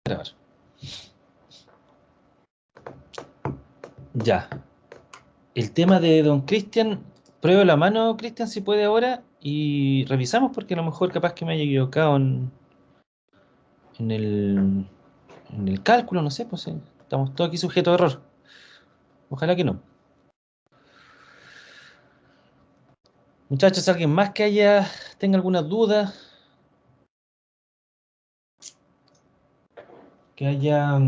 Grabar. Ya. El tema de don Cristian, pruebo la mano, Cristian, si puede ahora, y revisamos porque a lo mejor capaz que me haya equivocado en el, en el cálculo, no sé, pues estamos todos aquí sujetos a error. Ojalá que no. Muchachos, ¿alguien más que tenga alguna duda? Que haya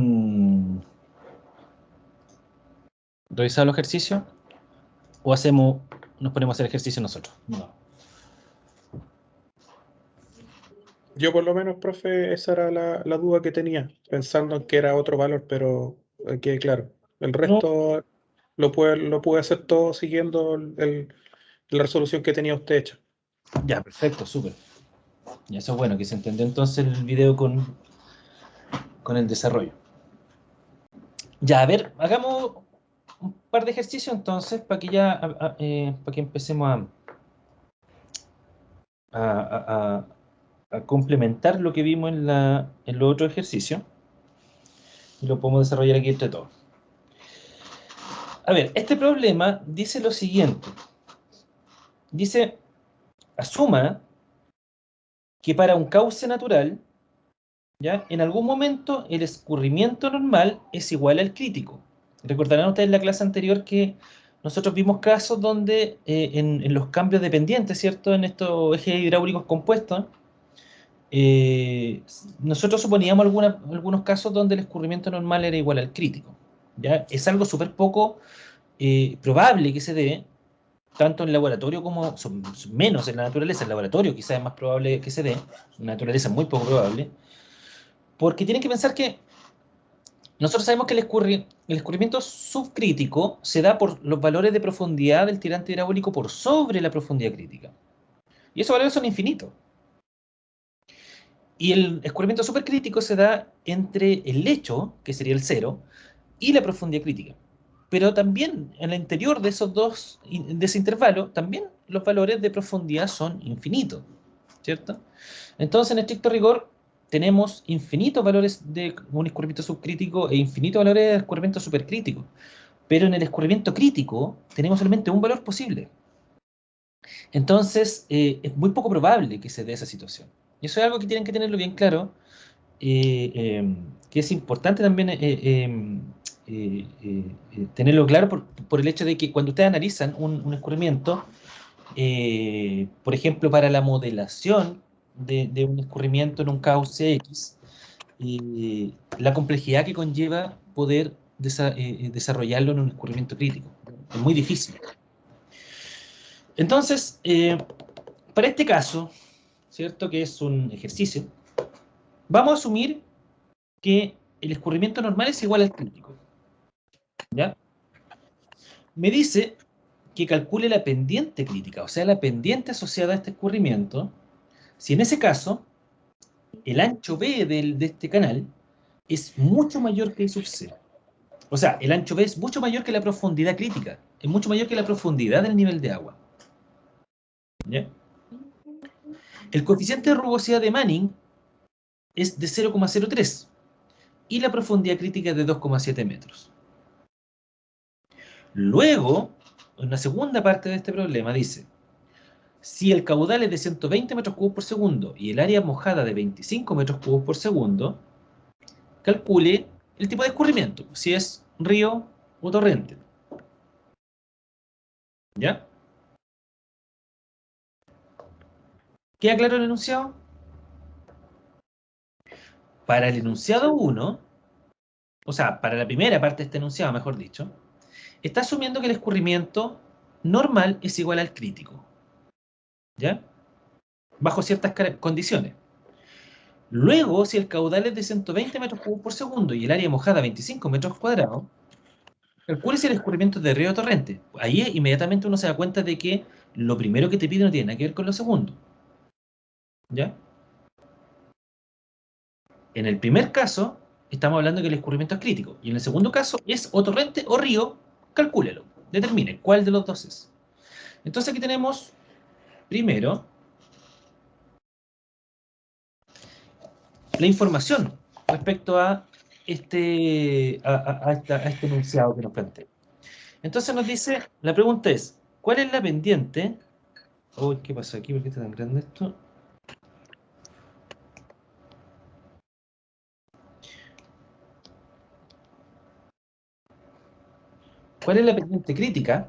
revisado el ejercicio. ¿O nos ponemos a hacer ejercicio nosotros? No. Yo por lo menos, profe, esa era la duda que tenía, pensando en que era otro valor, pero que claro, el No. resto lo pude hacer todo siguiendo la resolución que tenía usted hecha. Ya, perfecto, súper. Y eso es bueno, que se entendió entonces el video con el desarrollo. Ya, a ver, hagamos un par de ejercicios entonces para que para que empecemos a, a- a- a complementar lo que vimos en los otros ejercicios y lo podemos desarrollar aquí entre todos. A ver, este problema dice lo siguiente. Dice, asuma que para un cauce natural, ¿ya? En algún momento el escurrimiento normal es igual al crítico. Recordarán ustedes en la clase anterior que nosotros vimos casos donde en los cambios dependientes, ¿cierto? En estos ejes hidráulicos compuestos, eh, nosotros suponíamos algunos casos donde el escurrimiento normal era igual al crítico. ¿Ya? Es algo súper poco probable que se dé, tanto en laboratorio como menos en la naturaleza. En laboratorio quizás es más probable que se dé, en la naturaleza es muy poco probable, porque tienen que pensar que nosotros sabemos que el escurrimiento subcrítico se da por los valores de profundidad del tirante hidráulico por sobre la profundidad crítica. Y esos valores son infinitos. Y el escurrimiento supercrítico se da entre el lecho, que sería el cero, y la profundidad crítica. Pero también en el interior de ese intervalo, también los valores de profundidad son infinitos, ¿cierto? Entonces, en estricto rigor, tenemos infinitos valores de un escurrimiento subcrítico e infinitos valores de escurrimiento supercrítico. Pero en el escurrimiento crítico tenemos solamente un valor posible. Entonces, es muy poco probable que se dé esa situación. Y eso es algo que tienen que tenerlo bien claro, que es importante también tenerlo claro por el hecho de que cuando ustedes analizan un escurrimiento, por ejemplo, para la modelación de un escurrimiento en un cauce X, la complejidad que conlleva poder desarrollarlo en un escurrimiento crítico. Es muy difícil. Entonces, para este caso, ¿cierto? Que es un ejercicio, vamos a asumir que el escurrimiento normal es igual al crítico. ¿Ya? Me dice que calcule la pendiente crítica, o sea, la pendiente asociada a este escurrimiento, si en ese caso el ancho B de este canal es mucho mayor que I sub C. O sea, el ancho B es mucho mayor que la profundidad crítica, es mucho mayor que la profundidad del nivel de agua. ¿Ya? El coeficiente de rugosidad de Manning es de 0,03 y la profundidad crítica es de 2,7 metros. Luego, en la segunda parte de este problema dice, si el caudal es de 120 metros cúbicos por segundo y el área mojada de 25 metros cúbicos por segundo, calcule el tipo de escurrimiento, si es río o torrente. ¿Ya? ¿Queda claro el enunciado? Para el enunciado 1, o sea, para la primera parte de este enunciado, mejor dicho, está asumiendo que el escurrimiento normal es igual al crítico. ¿Ya? Bajo ciertas condiciones. Luego, si el caudal es de 120 metros cúbicos por segundo y el área mojada 25 metros cuadrados, calcule si el escurrimiento es de río o torrente. Ahí inmediatamente uno se da cuenta de que lo primero que te pide no tiene nada que ver con lo segundo. ¿Ya? En el primer caso, estamos hablando de que el escurrimiento es crítico. Y en el segundo caso, es o torrente o río, calcúlelo. Determine cuál de los dos es. Entonces aquí tenemos, primero, la información respecto a este enunciado que nos plantea. Entonces nos dice, la pregunta es, ¿cuál es la pendiente? Uy, ¿qué pasa aquí? ¿Por qué está tan grande esto? ¿Cuál es la pendiente crítica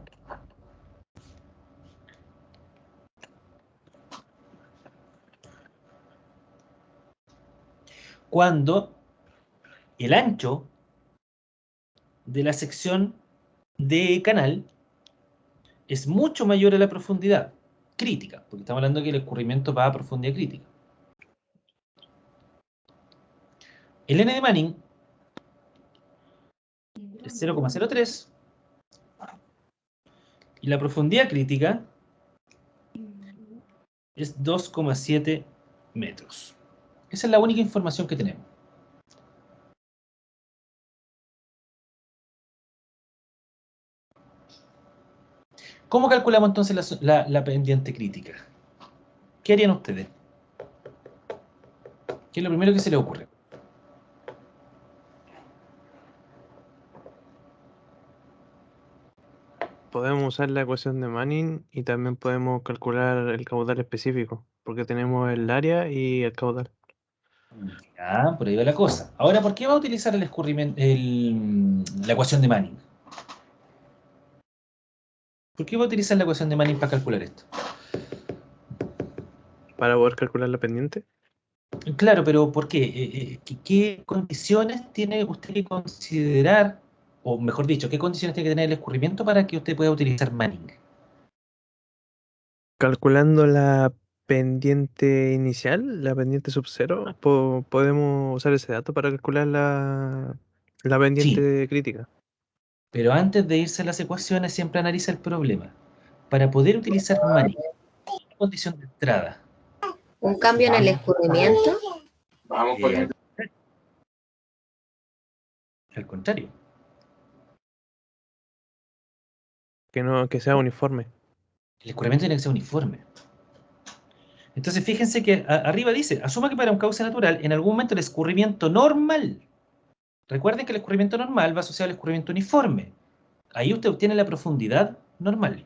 cuando el ancho de la sección de canal es mucho mayor a la profundidad crítica? Porque estamos hablando de que el escurrimiento va a profundidad crítica. El n de Manning es 0,03 y la profundidad crítica es 2,7 metros. Esa es la única información que tenemos. ¿Cómo calculamos entonces la pendiente crítica? ¿Qué harían ustedes? ¿Qué es lo primero que se les ocurre? Podemos usar la ecuación de Manning y también podemos calcular el caudal específico, porque tenemos el área y el caudal. Ah, por ahí va la cosa. Ahora, ¿por qué va a utilizar el escurrimiento, la ecuación de Manning? ¿Por qué va a utilizar la ecuación de Manning para calcular esto? Para poder calcular la pendiente, Claro, pero ¿por qué? ¿Qué condiciones tiene usted que considerar, o mejor dicho, qué condiciones tiene que tener el escurrimiento para que usted pueda utilizar Manning? calculando la pendiente inicial, la pendiente sub cero, podemos usar ese dato para calcular la Sí, pendiente crítica. pero antes de irse a las ecuaciones siempre analiza el problema. Para poder utilizar Manning, ¿qué condición de entrada? Un cambio en el escurrimiento. Eh, al contrario. Que sea uniforme. El escurrimiento tiene que ser uniforme. Entonces fíjense que arriba dice, asuma que para un cauce natural, en algún momento el escurrimiento normal, recuerden que el escurrimiento normal va asociado al escurrimiento uniforme. Ahí usted obtiene la profundidad normal.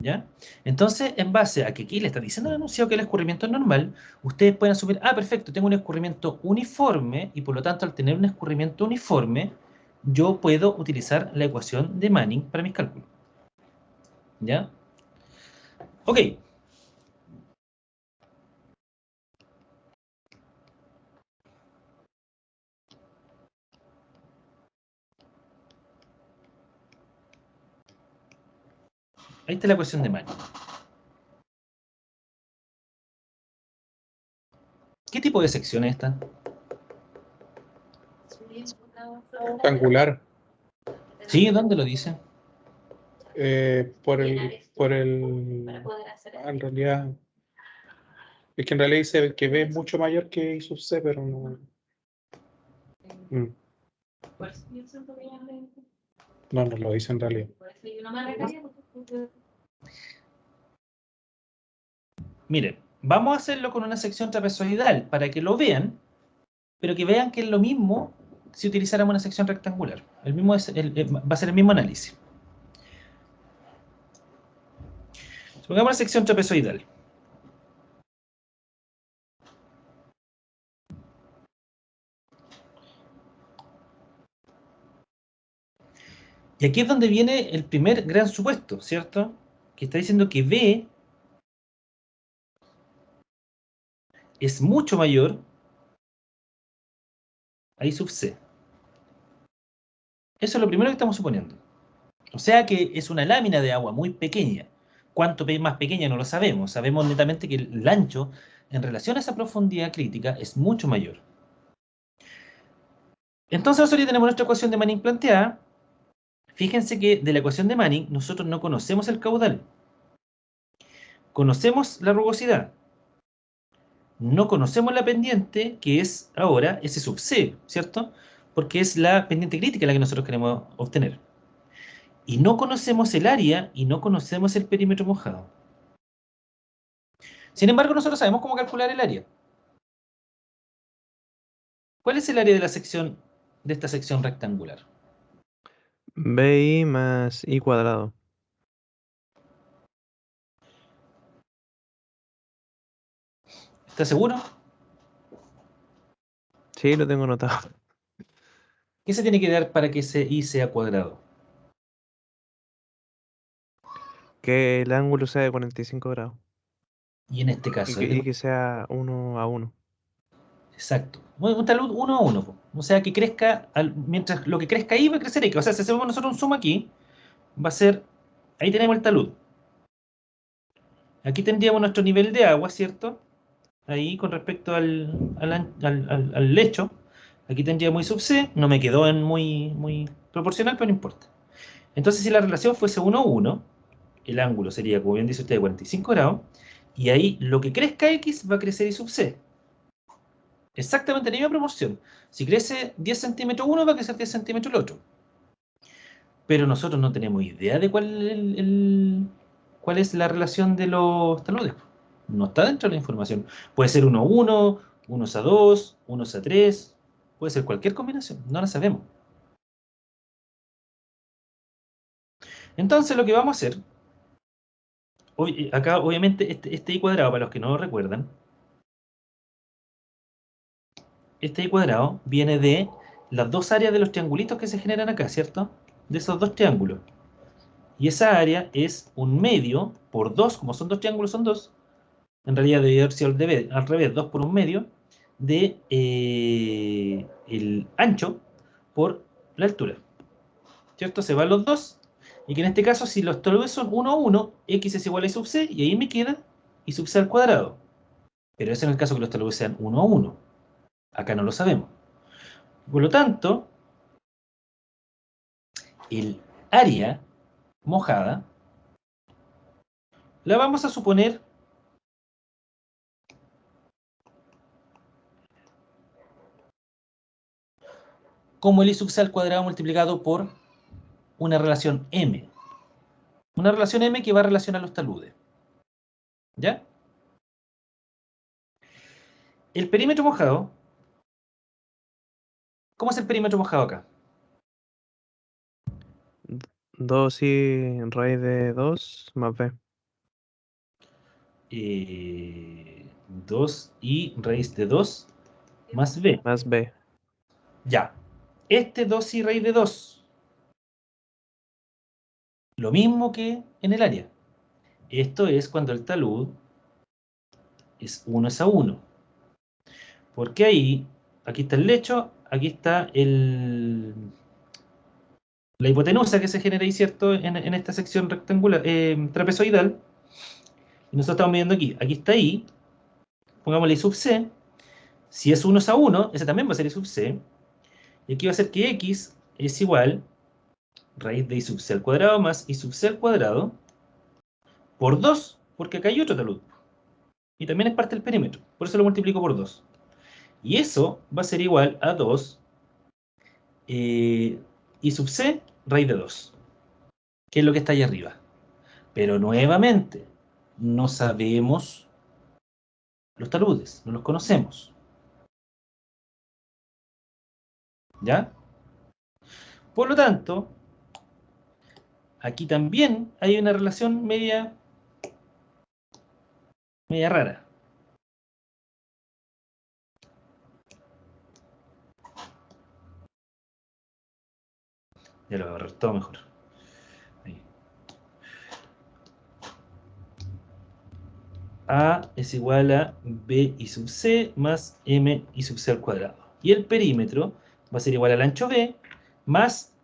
¿Ya? Entonces, en base a que aquí le está diciendo el enunciado que el escurrimiento es normal, ustedes pueden asumir, ah, perfecto, tengo un escurrimiento uniforme y por lo tanto al tener un escurrimiento uniforme, yo puedo utilizar la ecuación de Manning para mis cálculos. ¿Ya? Ok. Ahí está la ecuación de Manning. ¿Qué tipo de sección es esta? Angular. ¿Sí? ¿Dónde lo dice? En realidad, es que en realidad dice que B es mucho mayor que I sub C, pero no. No, no lo dice en realidad. Miren, vamos a hacerlo con una sección trapezoidal para que lo vean, pero que vean que es lo mismo si utilizáramos una sección rectangular. Va a ser el mismo análisis. Supongamos una sección trapezoidal. Y aquí es donde viene el primer gran supuesto, ¿cierto? Que está diciendo que B es mucho mayor a I sub C. Eso es lo primero que estamos suponiendo. O sea que es una lámina de agua muy pequeña. Cuánto más pequeña no lo sabemos. Sabemos netamente que el ancho en relación a esa profundidad crítica es mucho mayor. Entonces nosotros ya tenemos nuestra ecuación de Manning planteada. Fíjense que de la ecuación de Manning nosotros no conocemos el caudal. Conocemos la rugosidad. No conocemos la pendiente, que es ahora S sub C, ¿cierto? Porque es la pendiente crítica la que nosotros queremos obtener. Y no conocemos el área y no conocemos el perímetro mojado. Sin embargo, nosotros sabemos cómo calcular el área. ¿Cuál es el área de la sección, de esta sección rectangular? BI más I cuadrado. ¿Estás seguro? Sí, lo tengo anotado. ¿Qué se tiene que dar para que ese I sea cuadrado? Que el ángulo sea de 45 grados. Y en este Y caso, que, y que sea 1 a 1. exacto. Un talud 1 a 1, po. O sea, que crezca, mientras lo que crezca ahí va a crecer X. O sea, si hacemos nosotros un zoom aquí, va a ser, ahí tenemos el talud. Aquí tendríamos nuestro nivel de agua, ¿cierto? Ahí con respecto al lecho. Aquí tendríamos I sub C, no me quedó en muy proporcional, pero no importa. Entonces, si la relación fuese 1 a 1, el ángulo sería, como bien dice usted, de 45 grados, y ahí lo que crezca X va a crecer I sub C. Exactamente en la misma proporción. Si crece 10 centímetros uno, va a crecer 10 centímetros el otro. Pero nosotros no tenemos idea de cuál es la relación de los taludes. No está dentro de la información. Puede ser 1 a 1, 1 a 2, 1 a 3. Puede ser cualquier combinación. No la sabemos. Entonces lo que vamos a hacer, acá obviamente este I cuadrado, para los que no lo recuerdan, este I cuadrado viene de las dos áreas de los triangulitos que se generan acá, ¿cierto? De esos dos triángulos. Y esa área es un medio por 2, como son dos triángulos, son 2. En realidad debería haber sido al revés, 2 por un medio de el ancho por la altura. ¿Cierto? Se van los dos. Y que en este caso, si los taludes son 1 a 1, x es igual a y sub c, y ahí me queda y sub c al cuadrado. Pero eso en el caso que los taludes sean 1 a 1. Acá no lo sabemos. Por lo tanto, el área mojada la vamos a suponer como el I sub c al cuadrado multiplicado por una relación M. Una relación M que va a relacionar los taludes. ¿Ya? El perímetro mojado. ¿Cómo es el perímetro mojado acá? 2i raíz de 2 más b. 2i raíz de 2 más b. Más b. Ya. Este 2i raíz de 2. Lo mismo que en el área. Esto es cuando el talud es 1 es a 1. Porque ahí, aquí está el lecho, aquí está la hipotenusa que se genera ahí, ¿cierto? En esta sección rectangular, trapezoidal. Y nosotros estamos viendo aquí. Aquí está I. Pongámosle I sub C. Si es 1 es a 1, ese también va a ser I sub C. Y aquí va a ser que X es igual raíz de I sub C al cuadrado más I sub C al cuadrado por 2, porque acá hay otro talud. Y también es parte del perímetro. Por eso lo multiplico por 2. Y eso va a ser igual a 2 I sub C raíz de 2, que es lo que está ahí arriba. Pero nuevamente, no sabemos los taludes, no los conocemos. ¿Ya? Por lo tanto, aquí también hay una relación media rara. Ya lo voy a agarrar todo mejor. Ahí. A es igual a B I sub C más M I sub C al cuadrado. Y el perímetro va a ser igual al ancho B más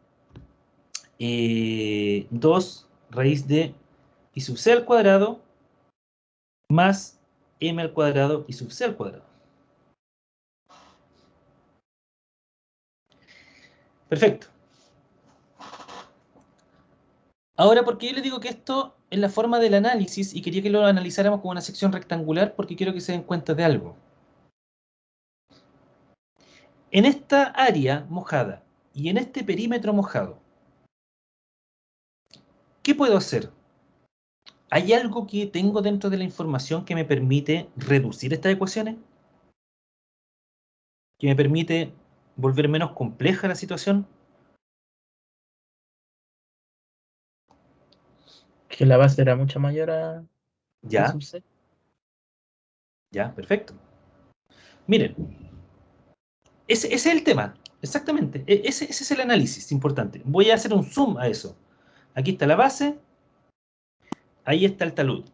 2 raíz de I sub C al cuadrado más M al cuadrado I sub C al cuadrado. Perfecto. Ahora, ¿por qué yo les digo que esto es la forma del análisis y quería que lo analizáramos como una sección rectangular? Porque quiero que se den cuenta de algo. En esta área mojada y en este perímetro mojado, ¿qué puedo hacer? ¿Hay algo que tengo dentro de la información que me permite reducir estas ecuaciones? que me permite volver menos compleja la situación. Que la base era mucho mayor a Ya, sub C. ya, perfecto. Miren, ese es el tema, exactamente. Ese es el análisis importante. Voy a hacer un zoom a eso. Aquí está la base, ahí está el talud.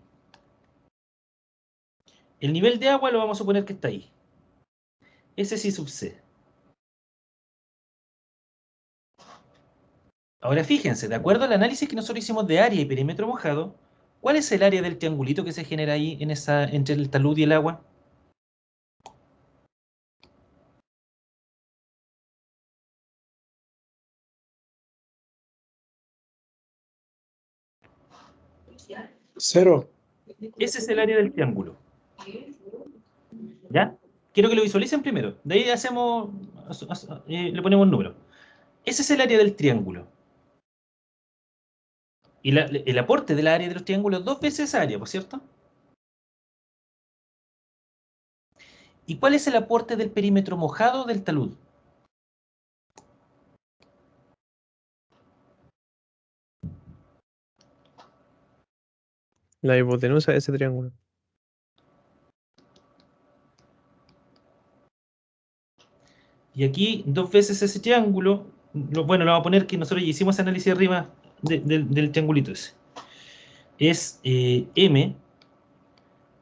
El nivel de agua lo vamos a suponer que está ahí. Ese sí sub C. Ahora fíjense, de acuerdo al análisis que nosotros hicimos de área y perímetro mojado, ¿cuál es el área del triangulito que se genera ahí en entre el talud y el agua? Cero. Ese es el área del triángulo. ¿Ya? Quiero que lo visualicen primero. De ahí hacemos, le ponemos un número. Ese es el área del triángulo. Y el aporte del área de los triángulos es 2 veces esa área, ¿por cierto? ¿Y cuál es el aporte del perímetro mojado del talud? La hipotenusa de ese triángulo. Y aquí 2 veces ese triángulo, bueno, lo vamos a poner que nosotros ya hicimos análisis arriba del triangulito ese. Es m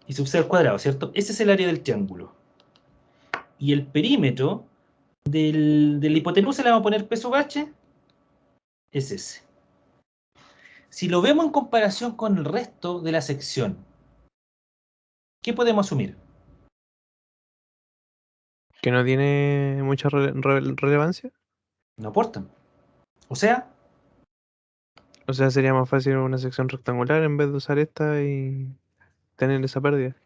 y sub c al cuadrado, ¿cierto? Ese es el área del triángulo. Y el perímetro de la hipotenusa le vamos a poner P sub h, es ese. Si lo vemos en comparación con el resto de la sección, ¿qué podemos asumir? Que no tiene mucha relevancia. No aportan. O sea, O sea, sería más fácil una sección rectangular en vez de usar esta y tener esa pérdida.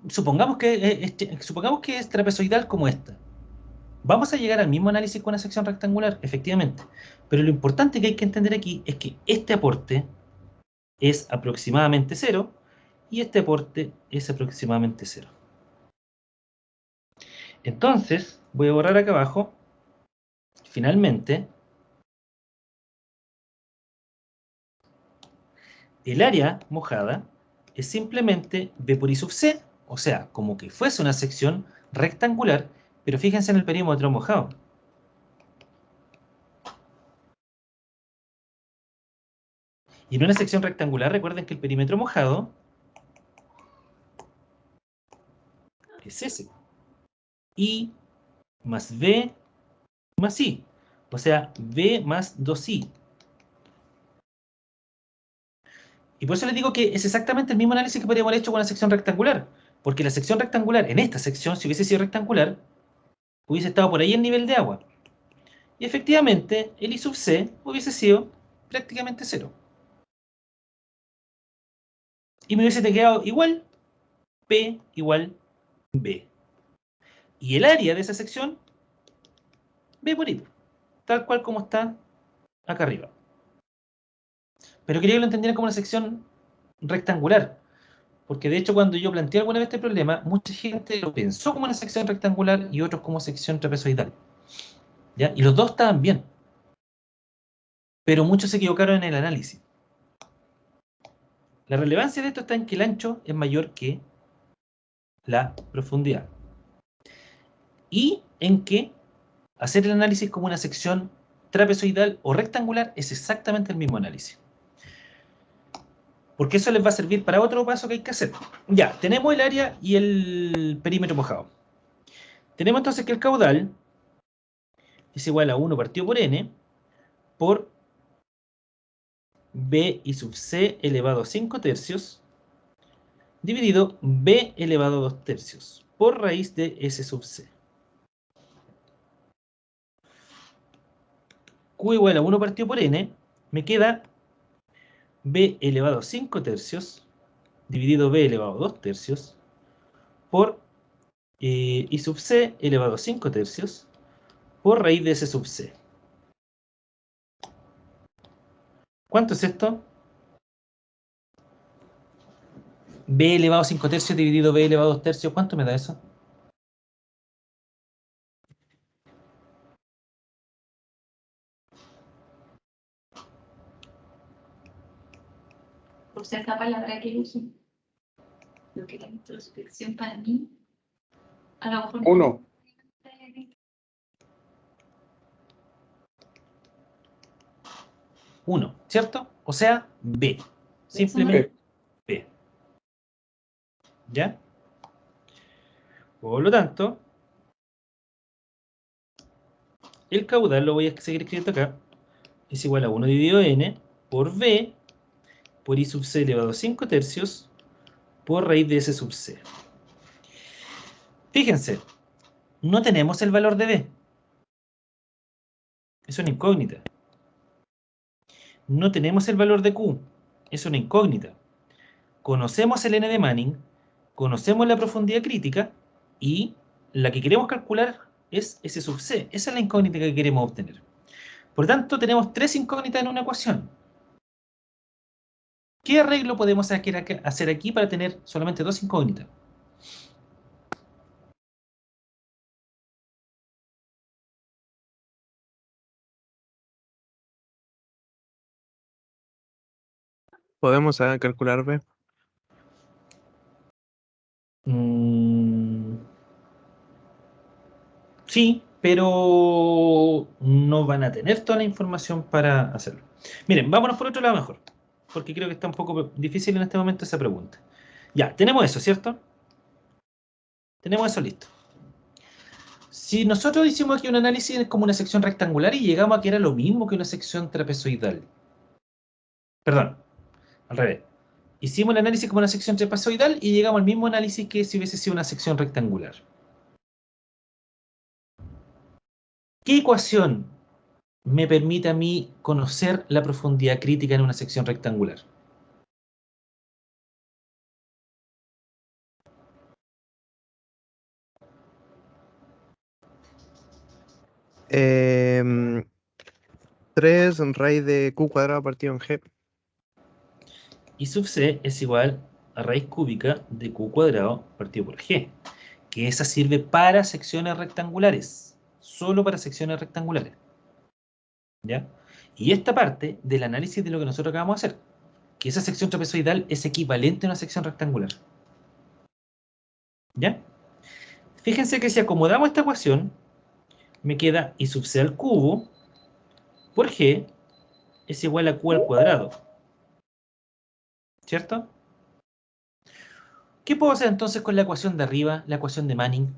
supongamos que es trapezoidal como esta. Vamos a llegar al mismo análisis con una sección rectangular, efectivamente. Pero lo importante que hay que entender aquí es que este aporte es aproximadamente cero y este aporte es aproximadamente cero. Entonces, voy a borrar acá abajo. Finalmente, el área mojada es simplemente B por I sub C, o sea, como que fuese una sección rectangular, pero fíjense en el perímetro mojado. Y en una sección rectangular, recuerden que el perímetro mojado es ese. I más B más I. O sea, B más 2I. Y por eso les digo que es exactamente el mismo análisis que podríamos haber hecho con la sección rectangular. Porque la sección rectangular, en esta sección, si hubiese sido rectangular, hubiese estado por ahí el nivel de agua. Y efectivamente, el I sub C hubiese sido prácticamente cero. Y me hubiese quedado igual P igual B. Y el área de esa sección, B por I. Tal cual como está acá arriba. Pero quería que lo entendieran como una sección rectangular. Porque de hecho cuando yo planteé alguna vez este problema, mucha gente lo pensó como una sección rectangular y otros como sección trapezoidal. ¿Ya? Y los dos estaban bien. Pero muchos se equivocaron en el análisis. La relevancia de esto está en que el ancho es mayor que la profundidad. Y en que hacer el análisis como una sección trapezoidal o rectangular es exactamente el mismo análisis. Porque eso les va a servir para otro paso que hay que hacer. Ya, tenemos el área y el perímetro mojado. Tenemos entonces que el caudal es igual a 1 partido por n por b y sub c elevado a 5 tercios dividido b elevado a 2 tercios por raíz de s sub c. Q igual a 1 partido por n, me queda b elevado a 5 tercios dividido b elevado a 2 tercios por y sub c elevado a 5 tercios por raíz de s sub c. ¿Cuánto es esto? B elevado a 5 tercios dividido B elevado a 2 tercios, ¿cuánto me da eso? usar esta palabra que uso. Lo que es la introspección para mí, a lo mejor no. 1. 1, ¿cierto? O sea, B. Simplemente B. ¿Ya? Por lo tanto, el caudal, lo voy a seguir escribiendo acá, es igual a 1 dividido n por B por I sub c elevado a 5 tercios por raíz de S sub c. Fíjense, no tenemos el valor de B. Es una incógnita. No tenemos el valor de Q. Es una incógnita. Conocemos el n de Manning, conocemos la profundidad crítica y la que queremos calcular es S sub c. Esa es la incógnita que queremos obtener. Por tanto, tenemos 3 incógnitas en una ecuación. ¿Qué arreglo podemos hacer aquí para tener solamente 2 incógnitas? Podemos calcular B. Sí, pero no van a tener toda la información para hacerlo. Miren, vámonos por otro lado mejor, porque creo que está un poco difícil en este momento esa pregunta. Ya, tenemos eso, ¿cierto? Tenemos eso listo. Si nosotros hicimos aquí un análisis como una sección rectangular y llegamos a que era lo mismo que una sección trapezoidal. Perdón, al revés. Hicimos el análisis como una sección trapezoidal y llegamos al mismo análisis que si hubiese sido una sección rectangular. ¿Qué ecuación me permite a mí conocer la profundidad crítica en una sección rectangular? Em, 3 raíz de Q cuadrado partido en G. Y sub c es igual a raíz cúbica de q cuadrado partido por g, que esa sirve para secciones rectangulares, solo para secciones rectangulares. ¿Ya? Y esta parte del análisis de lo que nosotros acabamos de hacer, que esa sección trapezoidal es equivalente a una sección rectangular. ¿Ya? Fíjense que si acomodamos esta ecuación, me queda I sub c al cubo por g es igual a q al cuadrado. ¿Cierto? ¿Qué puedo hacer entonces con la ecuación de arriba, la ecuación de Manning?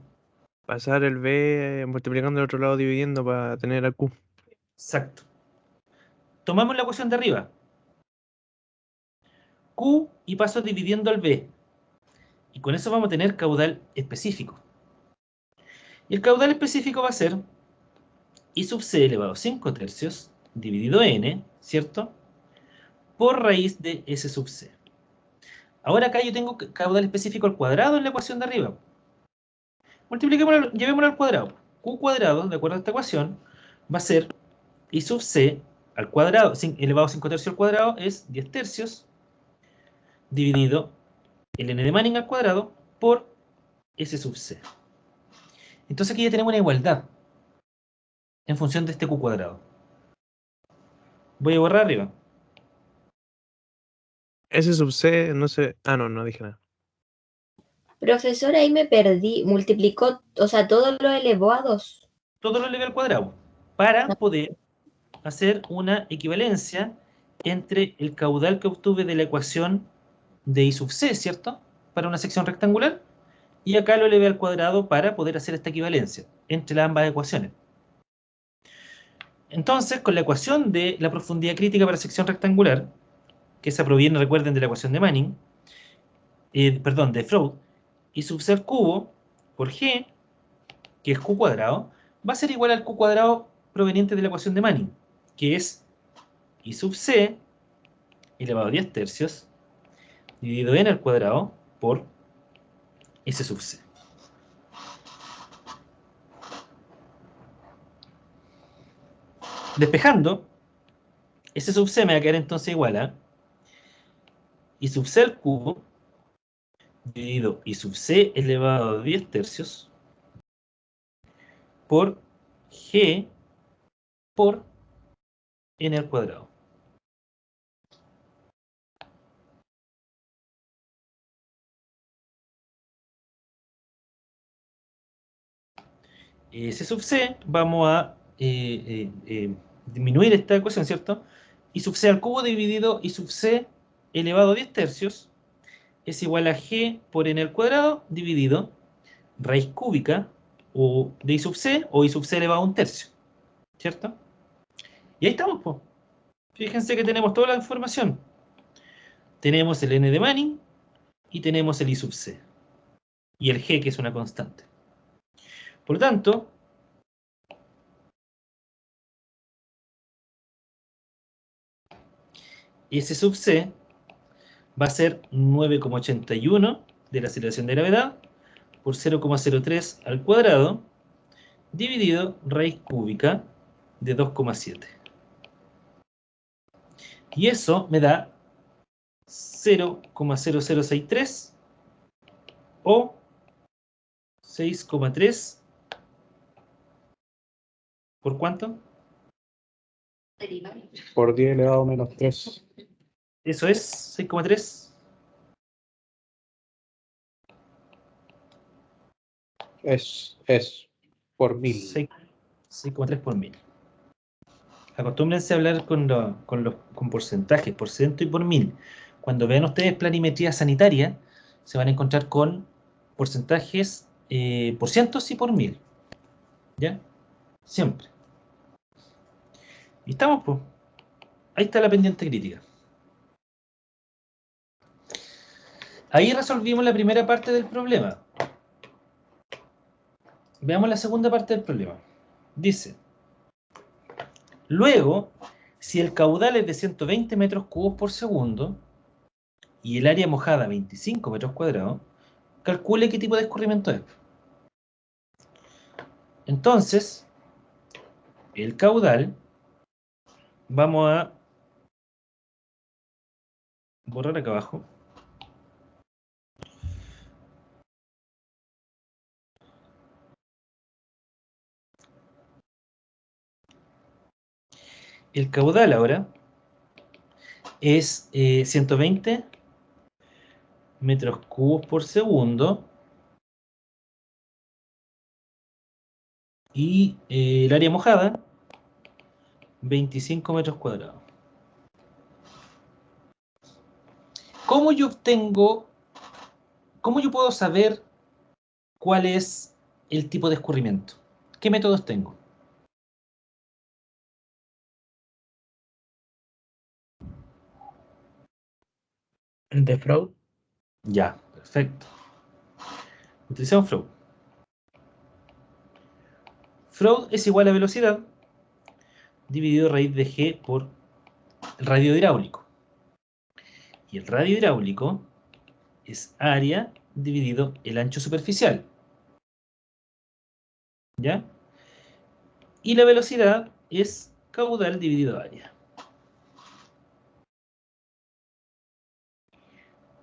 Pasar el B multiplicando el otro lado dividiendo para tener a Q. Exacto. Tomamos la ecuación de arriba. Q y paso dividiendo al B. Y con eso vamos a tener caudal específico. Y el caudal específico va a ser I sub c elevado a 5 tercios dividido n, ¿cierto? Por raíz de S sub c. Ahora acá yo tengo caudal específico al cuadrado en la ecuación de arriba. Multipliquémoslo, llevémoslo al cuadrado. Q cuadrado, de acuerdo a esta ecuación, va a ser I sub c al cuadrado, elevado a 5 tercios al cuadrado, es 10 tercios, dividido el n de Manning al cuadrado por S sub c. Entonces aquí ya tenemos una igualdad en función de este Q cuadrado. Voy a borrar arriba. S sub C, no sé. Ah, no dije nada. Profesor, ahí me perdí. Multiplicó, o sea, todo lo elevó a 2. Todo lo eleve al cuadrado para poder hacer una equivalencia entre el caudal que obtuve de la ecuación de I sub c, ¿cierto? Para una sección rectangular. Y acá lo elevé al cuadrado para poder hacer esta equivalencia entre las ambas ecuaciones. Entonces, con la ecuación de la profundidad crítica para sección rectangular, que esa proviene, recuerden, de la ecuación de Manning, perdón, de Freud, I sub c al cubo por g, que es q cuadrado, va a ser igual al q cuadrado proveniente de la ecuación de Manning, que es I sub c elevado a 10 tercios dividido n al cuadrado por S sub c. Despejando, S sub c me va a quedar entonces igual a I sub c al cubo dividido I sub c elevado a 10 tercios por g por n al cuadrado. S sub C, vamos a disminuir esta ecuación, ¿cierto? I sub C al cubo dividido I sub C elevado a 10 tercios es igual a G por N al cuadrado dividido raíz cúbica o de I sub C o I sub C elevado a 1/3, ¿cierto? Y ahí estamos, pues. Fíjense que tenemos toda la información. Tenemos el N de Manning y tenemos el I sub C. Y el G, que es una constante. Por lo tanto, S sub C va a ser 9,81 de la aceleración de gravedad por 0,03 al cuadrado dividido raíz cúbica de 2,7. Y eso me da 0,0063 o 6,3 ¿por cuánto? Por 10 elevado a menos 3. Eso es 6,3. Es por 1000. 6,3 por 1000. Acostúmbrense a hablar con porcentajes, por ciento y por 1000. Cuando vean ustedes planimetría sanitaria, se van a encontrar con porcentajes por cientos y por 1000. ¿Ya? Siempre. Y estamos, pues. Ahí está la pendiente crítica. Ahí resolvimos la primera parte del problema. Veamos la segunda parte del problema. Dice, luego, si el caudal es de 120 metros cúbicos por segundo y el área mojada 25 metros cuadrados, calcule qué tipo de escurrimiento es. Entonces, el caudal, vamos a borrar acá abajo. El caudal ahora es 120 metros cúbicos por segundo y el área mojada 25 metros cuadrados. ¿Cómo yo puedo saber cuál es el tipo de escurrimiento? ¿Qué métodos tengo? De Freud. Ya, perfecto. Utilizamos Freud. Freud es igual a velocidad dividido raíz de G por el radio hidráulico. Y el radio hidráulico es área dividido el ancho superficial. ¿Ya? Y la velocidad es caudal dividido área.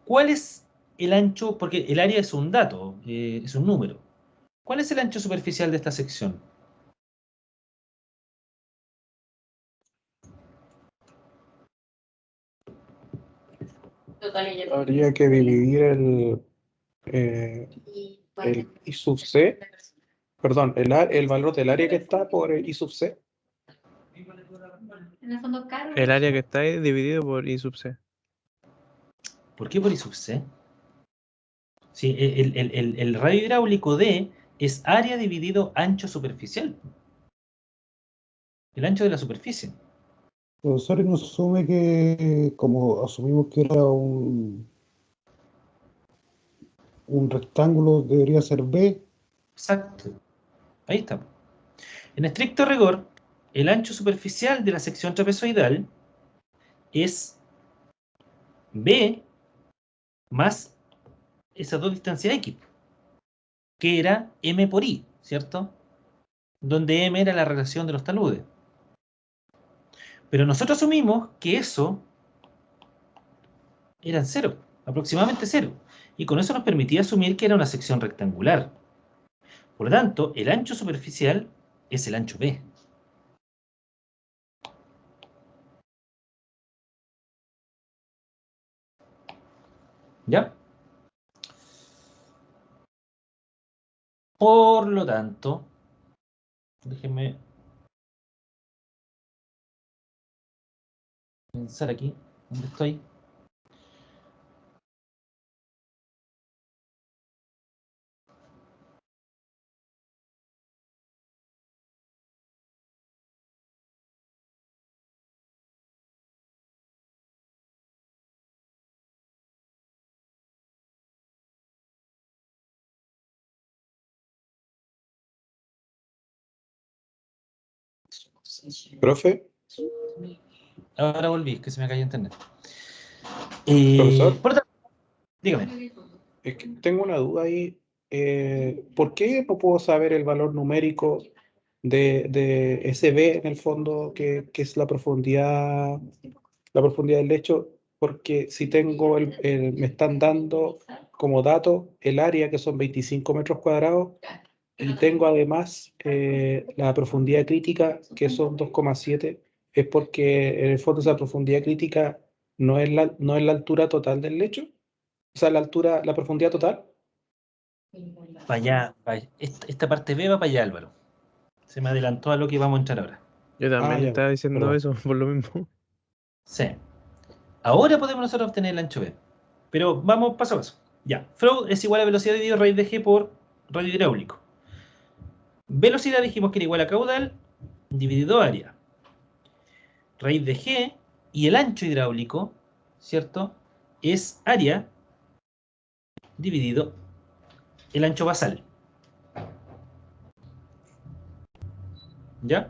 ¿Cuál es el ancho? Porque el área es un dato, es un número. ¿Cuál es el ancho superficial de esta sección? Habría que dividir el I sub C, perdón, el valor del área que está por el I sub C. En el fondo, caro. El área que está ahí dividido por I sub C. ¿Por qué por I sub C? Sí, el radio hidráulico D es área dividido ancho superficial. El ancho de la superficie. Profesor, y nos asume que, como asumimos que era un rectángulo, debería ser B. Exacto. Ahí está. En estricto rigor, el ancho superficial de la sección trapezoidal es B más esas dos distancias X, que era M por I, ¿cierto? Donde M era la relación de los taludes. Pero nosotros asumimos que eso eran cero, aproximadamente cero. Y con eso nos permitía asumir que era una sección rectangular. Por lo tanto, el ancho superficial es el ancho B. ¿Ya? Por lo tanto, Déjenme pensar aquí. ¿Dónde estoy? Profe, Ahora volví, que se me cayó internet. Profesor. Por otra- dígame. es que tengo una duda ahí. ¿Por qué no puedo saber el valor numérico de ese B en el fondo, que es la profundidad del lecho? Porque si tengo me están dando como dato el área, que son 25 metros cuadrados, y tengo además la profundidad crítica, que son 2,7, es porque en el fondo esa profundidad crítica no es la altura total del lecho, o sea, la profundidad total. Para allá, esta parte B va para allá, Álvaro. Se me adelantó a lo que vamos a entrar ahora. Yo también ya, estaba diciendo perdón. eso, por lo mismo. Sí. Ahora podemos nosotros obtener el ancho B. Pero vamos paso a paso. Ya. Flow es igual a velocidad dividido raíz de G por radio hidráulico. Velocidad dijimos que era igual a caudal dividido área. Raíz de G y el ancho hidráulico, ¿cierto? Es área dividido el ancho basal. ¿Ya?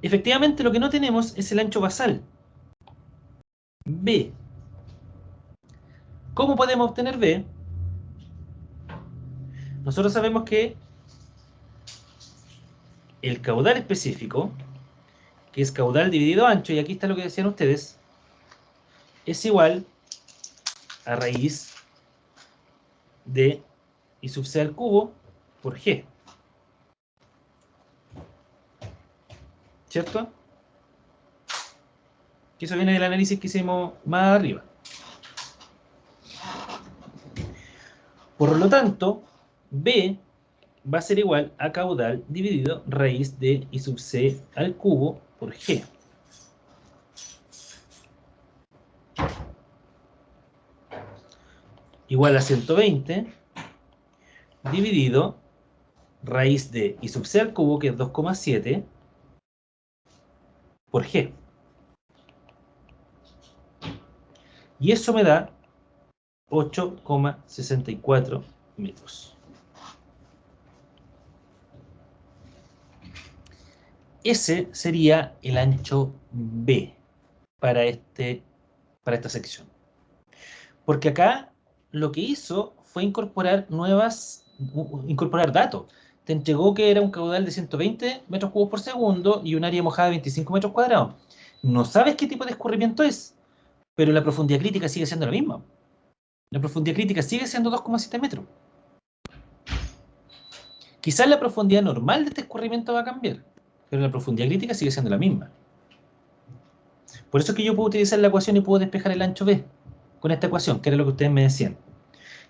Efectivamente, lo que no tenemos es el ancho basal. B. ¿Cómo podemos obtener B? Nosotros sabemos que el caudal específico, que es caudal dividido ancho, y aquí está lo que decían ustedes, es igual a raíz de I sub c al cubo por G. ¿Cierto? Que eso viene del análisis que hicimos más arriba. Por lo tanto, B va a ser igual a caudal dividido raíz de I sub c al cubo por G. Igual a 120 dividido raíz de I sub c al cubo, que es 2,7, por G. Y eso me da 8,64 metros. Ese sería el ancho B para esta sección. Porque acá lo que hizo fue incorporar datos. Te entregó que era un caudal de 120 metros cúbicos por segundo y un área mojada de 25 metros cuadrados. No sabes qué tipo de escurrimiento es, pero la profundidad crítica sigue siendo la misma. La profundidad crítica sigue siendo 2,7 metros. Quizás la profundidad normal de este escurrimiento va a cambiar, pero la profundidad crítica sigue siendo la misma. Por eso es que yo puedo utilizar la ecuación y puedo despejar el ancho B con esta ecuación, que era lo que ustedes me decían.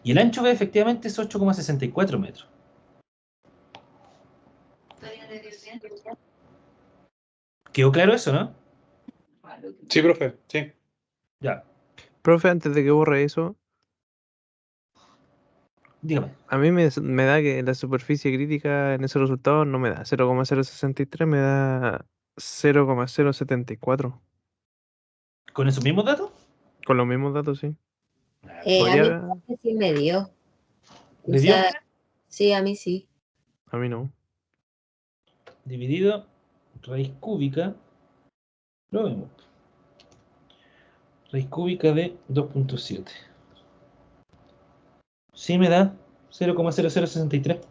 Y el ancho B efectivamente es 8,64 metros. ¿Quedó claro eso, no? Sí, profe, sí. Ya, Profe, antes de que borre eso, dígame. a mí me da que la superficie crítica en ese resultado no me da 0,063, me da 0,074. ¿Con esos mismos datos? Con los mismos datos, sí. A mí Podría... sí me dio. O ¿Le dio? sea, sí, a mí sí. A mí no. Dividido raíz cúbica. Lo vemos. Raíz cúbica de 2,7. Sí me da 0,0063.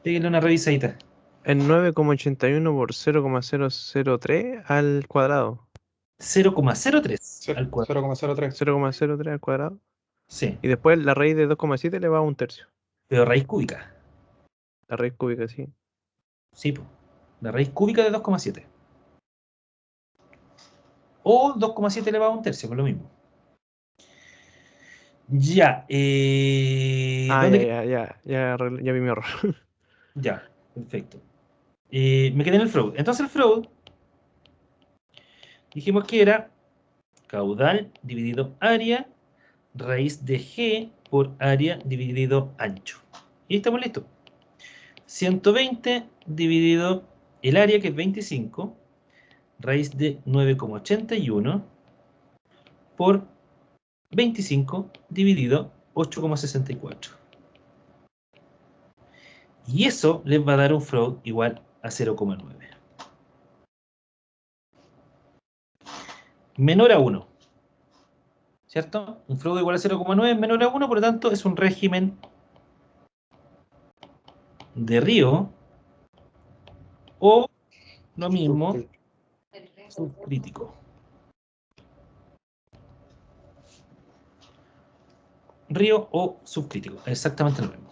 Píguenle una revisadita. Es 9,81 por 0,003 al cuadrado. 0,03 al cuadrado. 0,03. 0,03 al cuadrado. Sí, Y después la raíz de 2,7 le va a un tercio. pero raíz cúbica. La raíz cúbica, sí. Sí, po. La raíz cúbica de 2,7. O 2,7 elevado a un tercio, con lo mismo. Ya. Ah, ¿Dónde ya vi mi error. Ya. Perfecto. Me quedé en el Freud. Entonces el Freud, dijimos que era caudal dividido área, raíz de G por área dividido ancho. Y estamos listos. 120 dividido el área, que es 25, raíz de 9,81 por 25 dividido 8,64. Y eso les va a dar un Freud igual a 0,9. Menor a 1. ¿Cierto? Un Freud igual a 0,9 menor a 1, por lo tanto es un régimen de Río o lo mismo, subcrítico. Río o subcrítico, exactamente lo mismo.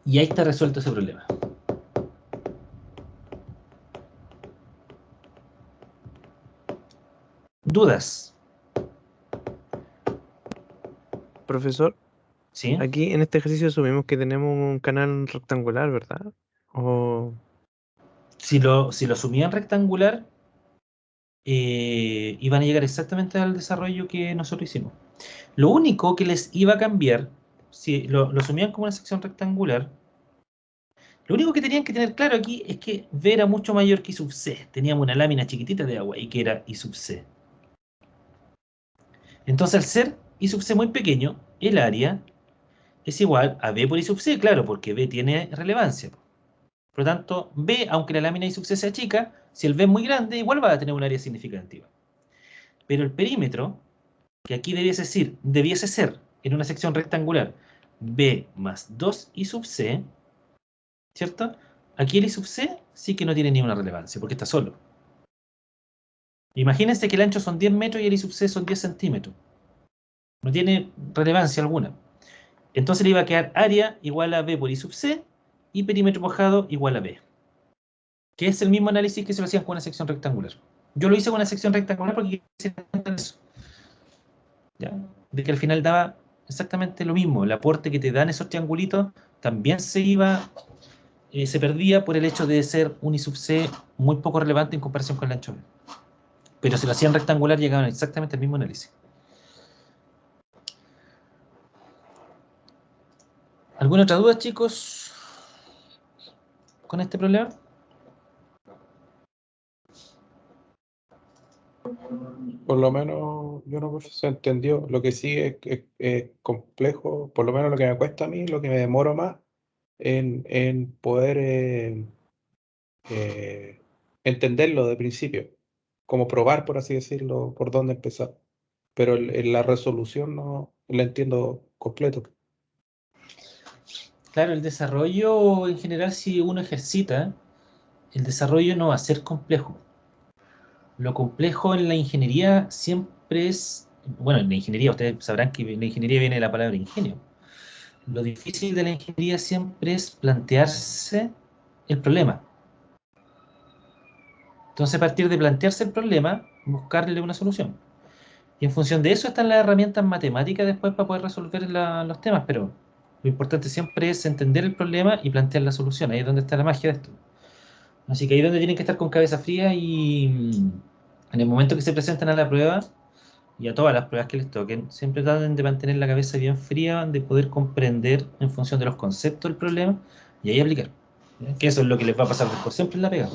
Y ahí está resuelto ese problema. ¿Dudas? Profesor, ¿Sí? aquí en este ejercicio asumimos que tenemos un canal rectangular, ¿verdad? O Si lo sumían rectangular, iban a llegar exactamente al desarrollo que nosotros hicimos. Lo único que les iba a cambiar, si lo sumían como una sección rectangular, lo único que tenían que tener claro aquí es que V era mucho mayor que I sub C. Teníamos una lámina chiquitita de agua y que era I sub C. Entonces, al ser I sub C muy pequeño, el área es igual a B por I sub C, claro, porque B tiene relevancia. Por lo tanto, B, aunque la lámina I sub C sea chica, si el B es muy grande, igual va a tener un área significativa. Pero el perímetro, que aquí debiese ser en una sección rectangular B más 2 I sub C, ¿cierto? Aquí el I sub C sí que no tiene ninguna relevancia, porque está solo. Imagínense que el ancho son 10 metros y el I sub C son 10 centímetros. No tiene relevancia alguna. Entonces le iba a quedar área igual a B por I sub C y perímetro mojado igual a B. Que es el mismo análisis que se lo hacían con una sección rectangular. Yo lo hice con una sección rectangular porque quise entender eso. ¿Ya? De que al final daba exactamente lo mismo. El aporte que te dan esos triangulitos también se perdía por el hecho de ser un I sub C muy poco relevante en comparación con el ancho B. Pero si lo hacían rectangular llegaban exactamente al mismo análisis. ¿Alguna otra duda, chicos, con este problema? Por lo menos yo no se entendió. Lo que sí es complejo, por lo menos lo que me cuesta a mí, lo que me demoro más en poder entenderlo de principio, como probar, por así decirlo, por dónde empezar. Pero la resolución no la entiendo completo. Claro, el desarrollo en general, si uno ejercita, el desarrollo no va a ser complejo. Lo complejo en la ingeniería siempre es, bueno, en la ingeniería, ustedes sabrán que en la ingeniería viene la palabra ingenio. Lo difícil de la ingeniería siempre es plantearse el problema. Entonces, a partir de plantearse el problema, buscarle una solución. Y en función de eso están las herramientas matemáticas después para poder resolver los temas, pero lo importante siempre es entender el problema y plantear la solución. Ahí es donde está la magia de esto. Así que ahí es donde tienen que estar con cabeza fría y en el momento que se presentan a la prueba y a todas las pruebas que les toquen, siempre traten de mantener la cabeza bien fría, de poder comprender en función de los conceptos el problema y ahí aplicar. ¿Ya? Que eso es lo que les va a pasar después, siempre en la pega.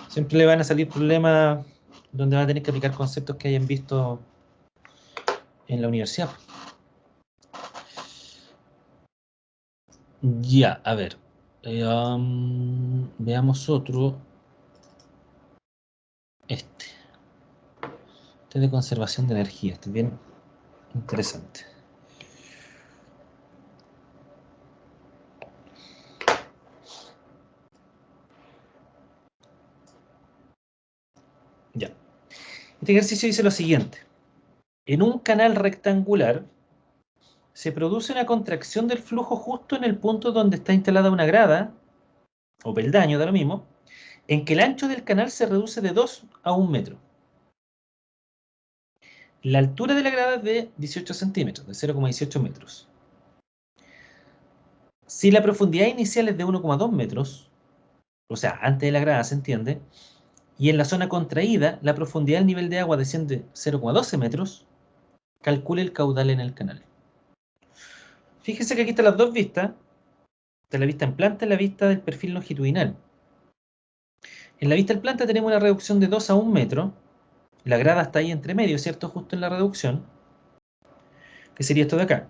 Siempre le van a salir problemas donde van a tener que aplicar conceptos que hayan visto en la universidad. Ya, a ver. Veamos otro. Este. Este de conservación de energía. Este es bien interesante. Ya. Este ejercicio dice lo siguiente. En un canal rectangular se produce una contracción del flujo justo en el punto donde está instalada una grada, o peldaño, da lo mismo, en que el ancho del canal se reduce de 2 a 1 metro. La altura de la grada es de 18 centímetros, de 0,18 metros. Si la profundidad inicial es de 1,2 metros, o sea, antes de la grada, ¿se entiende? Y en la zona contraída, la profundidad del nivel de agua desciende 0,12 metros, calcule el caudal en el canal. Fíjese que aquí están las dos vistas. Está la vista en planta y la vista del perfil longitudinal. En la vista en planta tenemos una reducción de 2 a 1 metro. La grada está ahí entre medio, ¿cierto? Justo en la reducción. Que sería esto de acá.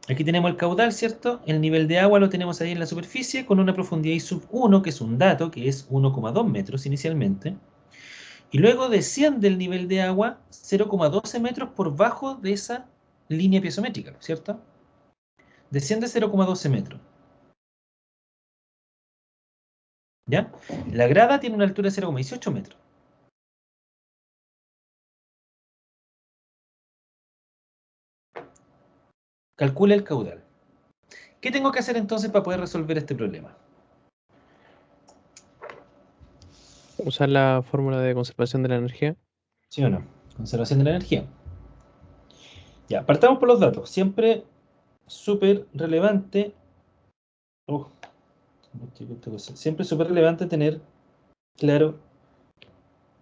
Aquí tenemos el caudal, ¿cierto? El nivel de agua lo tenemos ahí en la superficie con una profundidad I sub 1, que es un dato, que es 1,2 metros inicialmente. Y luego desciende el nivel de agua 0,12 metros por bajo de esa línea piezométrica, ¿cierto? Desciende 0,12 metros. ¿Ya? La grada tiene una altura de 0,18 metros. Calcula el caudal. ¿Qué tengo que hacer entonces para poder resolver este problema? Usar la fórmula de conservación de la energía. ¿Sí o no? Conservación de la energía. Ya, partamos por los datos. Siempre súper relevante. Siempre súper relevante tener claro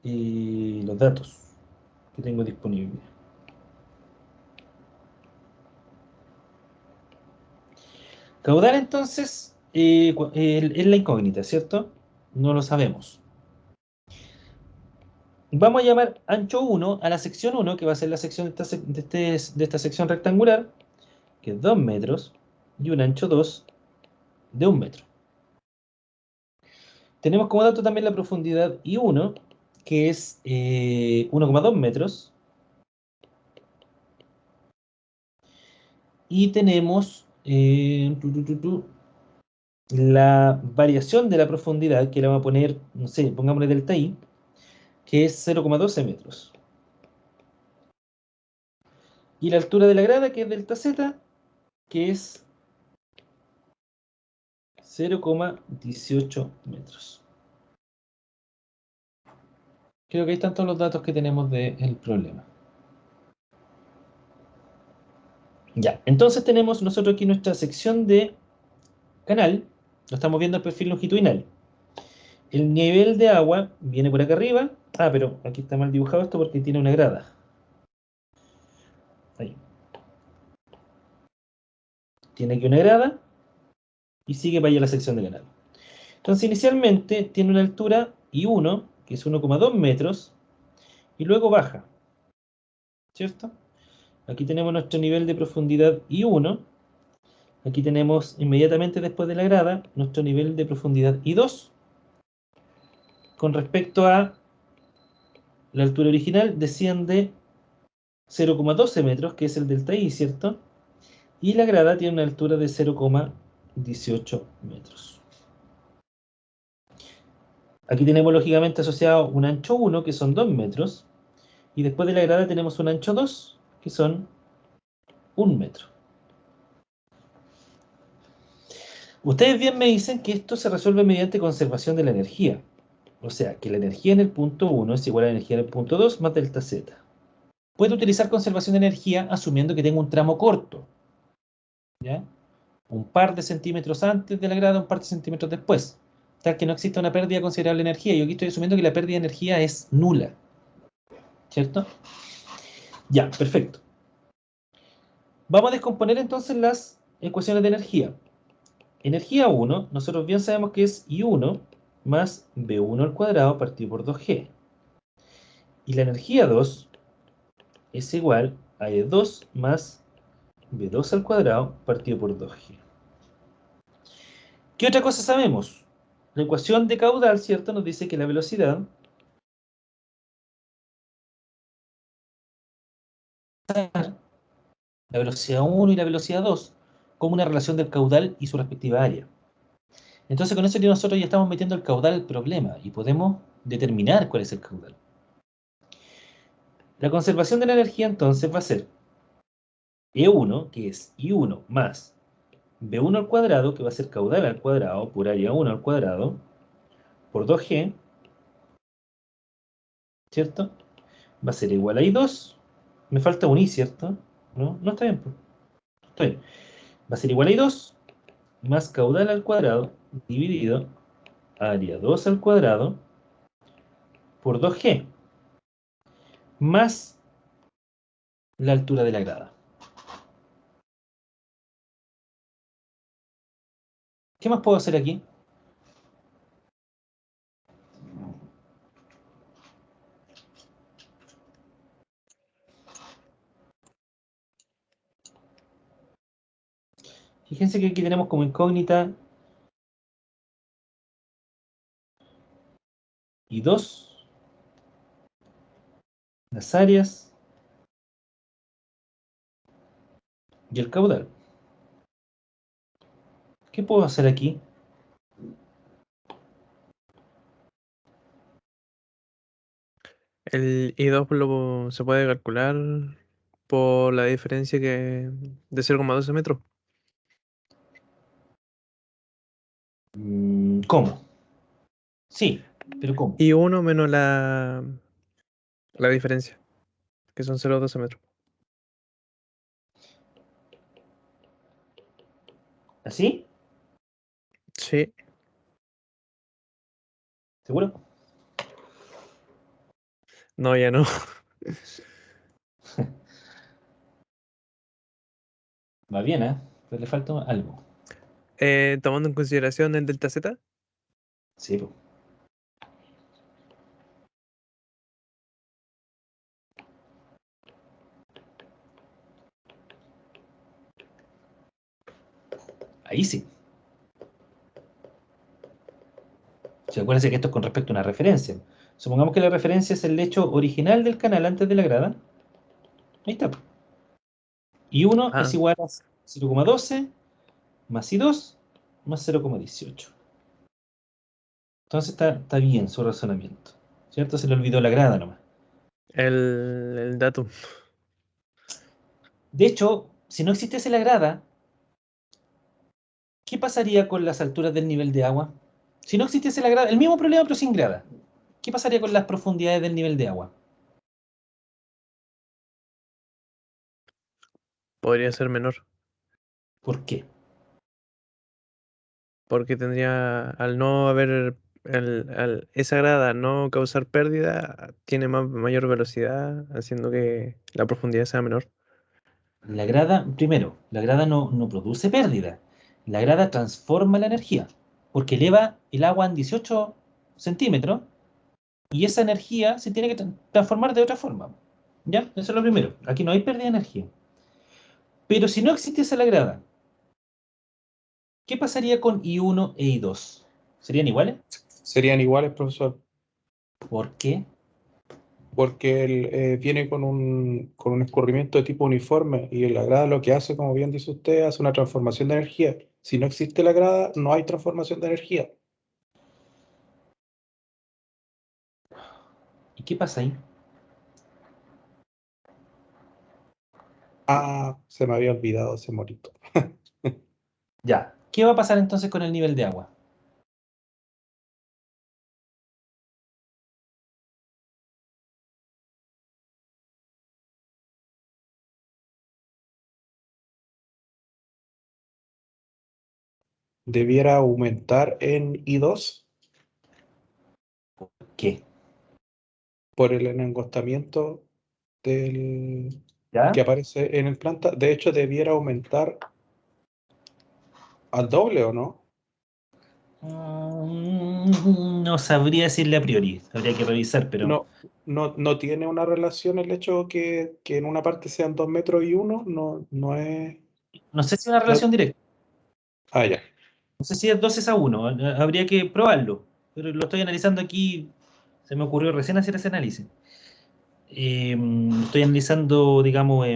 los datos que tengo disponibles. Caudal entonces es la incógnita, ¿cierto? No lo sabemos. Vamos a llamar ancho 1 a la sección 1, que va a ser la sección de esta sección rectangular, que es 2 metros, y un ancho 2 de 1 metro. Tenemos como dato también la profundidad I1, que es 1,2 metros. Y tenemos la variación de la profundidad, que la vamos a poner, no sé, pongámosle delta I, que es 0,12 metros. Y la altura de la grada, que es delta Z, que es 0,18 metros. Creo que ahí están todos los datos que tenemos del problema. Ya, entonces tenemos nosotros aquí nuestra sección de canal. Lo estamos viendo el perfil longitudinal. El nivel de agua viene por acá arriba. Ah, pero aquí está mal dibujado esto porque tiene una grada. Ahí. Tiene aquí una grada y sigue para allá la sección de canal. Entonces inicialmente tiene una altura I1, que es 1,2 metros, y luego baja, ¿cierto? Aquí tenemos nuestro nivel de profundidad I1. Aquí tenemos inmediatamente después de la grada nuestro nivel de profundidad I2. Con respecto a la altura original desciende 0,12 metros, que es el delta I, ¿cierto? Y la grada tiene una altura de 0,18 metros. Aquí tenemos lógicamente asociado un ancho 1, que son 2 metros. Y después de la grada tenemos un ancho 2, que son 1 metro. Ustedes bien me dicen que esto se resuelve mediante conservación de la energía. O sea, que la energía en el punto 1 es igual a la energía en el punto 2 más delta Z. Puedo utilizar conservación de energía asumiendo que tengo un tramo corto. ¿Ya? Un par de centímetros antes de la grada, un par de centímetros después. Tal que no exista una pérdida considerable de energía. Yo aquí estoy asumiendo que la pérdida de energía es nula. ¿Cierto? Ya, perfecto. Vamos a descomponer entonces las ecuaciones de energía. Energía 1, nosotros bien sabemos que es I1 más B1 al cuadrado partido por 2G. Y la energía 2 es igual a E2 más B2 al cuadrado partido por 2G. ¿Qué otra cosa sabemos? La ecuación de caudal, ¿cierto? Nos dice que la velocidad la velocidad 1 y la velocidad 2 como una relación del caudal y su respectiva área. Entonces con eso nosotros ya estamos metiendo el caudal al problema y podemos determinar cuál es el caudal. La conservación de la energía entonces va a ser E1, que es I1 más B1 al cuadrado, que va a ser caudal al cuadrado por área 1 al cuadrado, por 2G, ¿cierto? Va a ser igual a I2. Me falta un I, ¿cierto? No, no está bien. Está bien. Va a ser igual a I2 más caudal al cuadrado dividido área 2 al cuadrado por 2G más la altura de la grada. ¿Qué más puedo hacer aquí? Fíjense que aquí tenemos como incógnita y 2 las áreas y el caudal. ¿Qué puedo hacer aquí? El I2 se puede calcular por la diferencia que de 0,12 metros. ¿Cómo? Sí, pero ¿cómo? I1 menos la diferencia, que son 0,12 metros. ¿Así? Sí, ¿Seguro? no, ya no. Va bien, ¿eh? Pero le falta algo. Tomando en consideración el delta Z, Sí, po. Ahí sí. Si acuérdense que esto es con respecto a una referencia. Supongamos que la referencia es el lecho original del canal antes de la grada. Ahí está, po. Y 1 es ah, igual a 0,12 más I2 más 0,18. Entonces está bien su razonamiento. ¿Cierto? Se le olvidó la grada nomás. el datum. De hecho, si no existiese la grada, ¿qué pasaría con las alturas del nivel de agua? Si no existiese la grada, el mismo problema pero sin grada. ¿Qué pasaría con las profundidades del nivel de agua? Podría ser menor, ¿Por qué? porque tendría, al no haber, esa grada no causar pérdida, tiene mayor velocidad, haciendo que la profundidad sea menor. La grada, primero, la grada no produce pérdida. La grada transforma la energía, porque eleva el agua en 18 centímetros y esa energía se tiene que transformar de otra forma. ¿Ya? Eso es lo primero. Aquí no hay pérdida de energía. Pero si no existiese la grada, ¿qué pasaría con I1 e I2? ¿Serían iguales? Serían iguales, profesor, ¿Por qué? porque viene con un escurrimiento de tipo uniforme y la grada lo que hace, como bien dice usted, hace una transformación de energía. Si no existe la grada, no hay transformación de energía. ¿Y qué pasa ahí? Ah, se me había olvidado ese morito. Ya. ¿Qué va a pasar entonces con el nivel de agua? Debiera aumentar en I2 ¿Qué? por el engostamiento del, ¿Ya? que aparece en el planta. De hecho, debiera aumentar al doble, ¿o no? No sabría decirle a priori. Habría que revisar, pero No tiene una relación el hecho que en una parte sean 2 metros y uno, no es. no sé si es una no- relación directa. ah, ya. No sé si es 2:1. Habría que probarlo. Pero lo estoy analizando aquí. Se me ocurrió recién hacer ese análisis. Lo estoy analizando, digamos,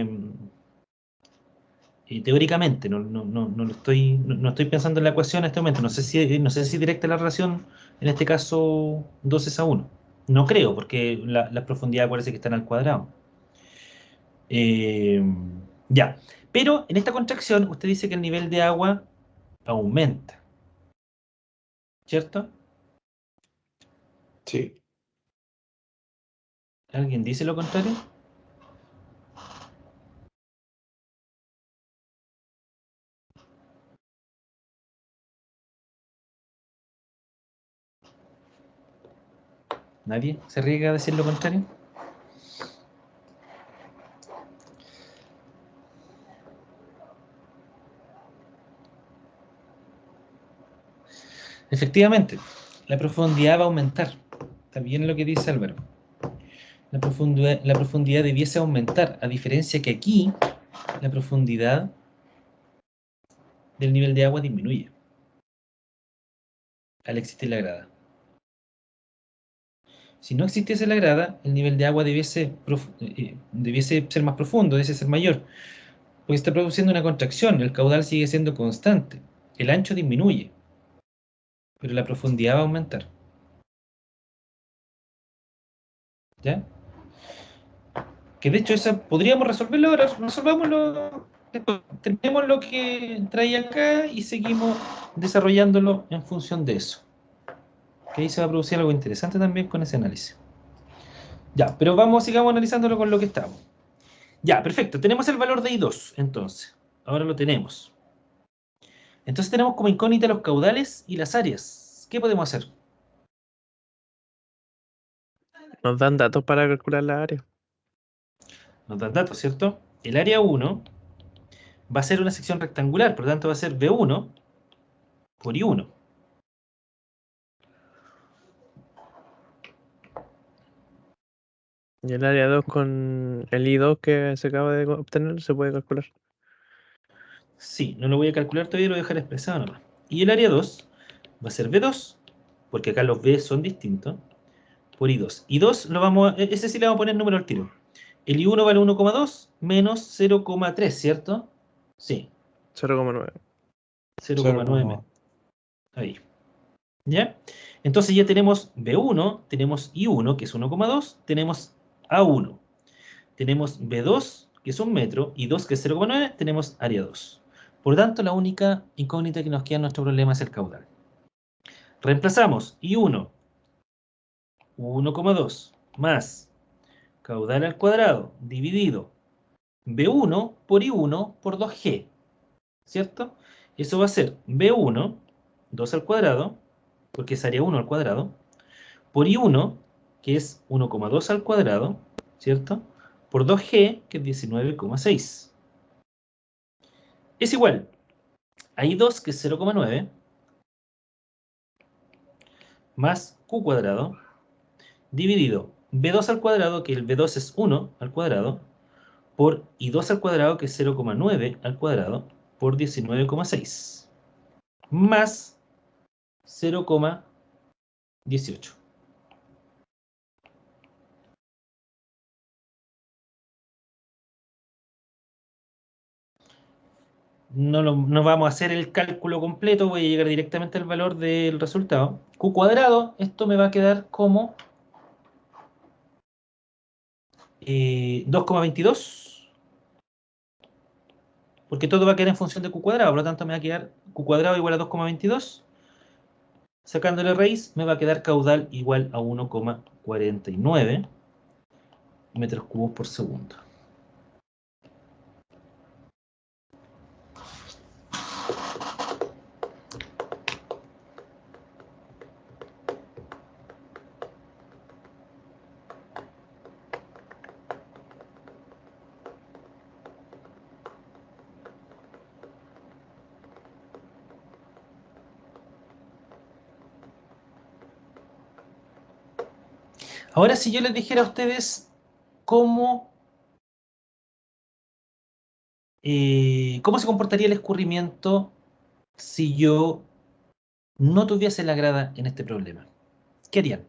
teóricamente. No no estoy pensando en la ecuación en este momento. No sé si es directa la relación, en este caso, 2:1. No creo, porque las profundidades parece que están al cuadrado. Eh, ya. Pero en esta contracción, usted dice que el nivel de agua aumenta, ¿cierto? Sí. ¿Alguien dice lo contrario? ¿Nadie se arriesga a decir lo contrario? Efectivamente, la profundidad va a aumentar. Está bien lo que dice Álvaro. La profundidad debiese aumentar, a diferencia que aquí la profundidad del nivel de agua disminuye al existir la grada. Si no existiese la grada, el nivel de agua debiese ser más profundo, debiese ser mayor, porque está produciendo una contracción, el caudal sigue siendo constante, el ancho disminuye, pero la profundidad va a aumentar. ¿Ya? Que de hecho esa podríamos resolverlo ahora, resolvámoslo, tenemos lo que traía acá y seguimos desarrollándolo en función de eso. Que ahí se va a producir algo interesante también con ese análisis. Ya, pero sigamos analizándolo con lo que estamos. Ya, perfecto, tenemos el valor de I2, entonces. Ahora lo tenemos. Entonces tenemos como incógnita los caudales y las áreas. ¿Qué podemos hacer? Nos dan datos para calcular la área. Nos dan datos, ¿cierto? El área 1 va a ser una sección rectangular, por lo tanto va a ser B1 por I1. Y el área 2 con el I2 que se acaba de obtener se puede calcular. Sí, no lo voy a calcular todavía, lo voy a dejar expresado nomás. Y el área 2 va a ser B2, porque acá los B son distintos, por I2. I2 ese sí le vamos a poner número al tiro. El I1 vale 1,2 menos 0,3, ¿cierto? Sí, 0,9. 0,9. Ahí. ¿Ya? Entonces ya tenemos B1, tenemos I1, que es 1,2, tenemos A1, tenemos B2, que es 1 metro, y 2, que es 0,9, tenemos área 2. Por lo tanto, la única incógnita que nos queda en nuestro problema es el caudal. Reemplazamos I1, 1,2, más caudal al cuadrado, dividido B1 por I1 por 2G, ¿cierto? Eso va a ser B1, 2 al cuadrado, porque es área 1 al cuadrado, por I1, que es 1,2 al cuadrado, ¿cierto? Por 2G, que es 19,6. Es igual a I2, que es 0,9, más Q cuadrado, dividido B2 al cuadrado, que el B2 es 1 al cuadrado, por I2 al cuadrado, que es 0,9 al cuadrado, por 19,6, más 0,18. No vamos a hacer el cálculo completo, voy a llegar directamente al valor del resultado. Q cuadrado, esto me va a quedar como 2,22, porque todo va a quedar en función de Q cuadrado, por lo tanto me va a quedar Q cuadrado igual a 2,22. Sacándole raíz, me va a quedar caudal igual a 1,49 metros cúbicos por segundo. Ahora, si yo les dijera a ustedes cómo se comportaría el escurrimiento si yo no tuviese la grada en este problema, ¿qué harían?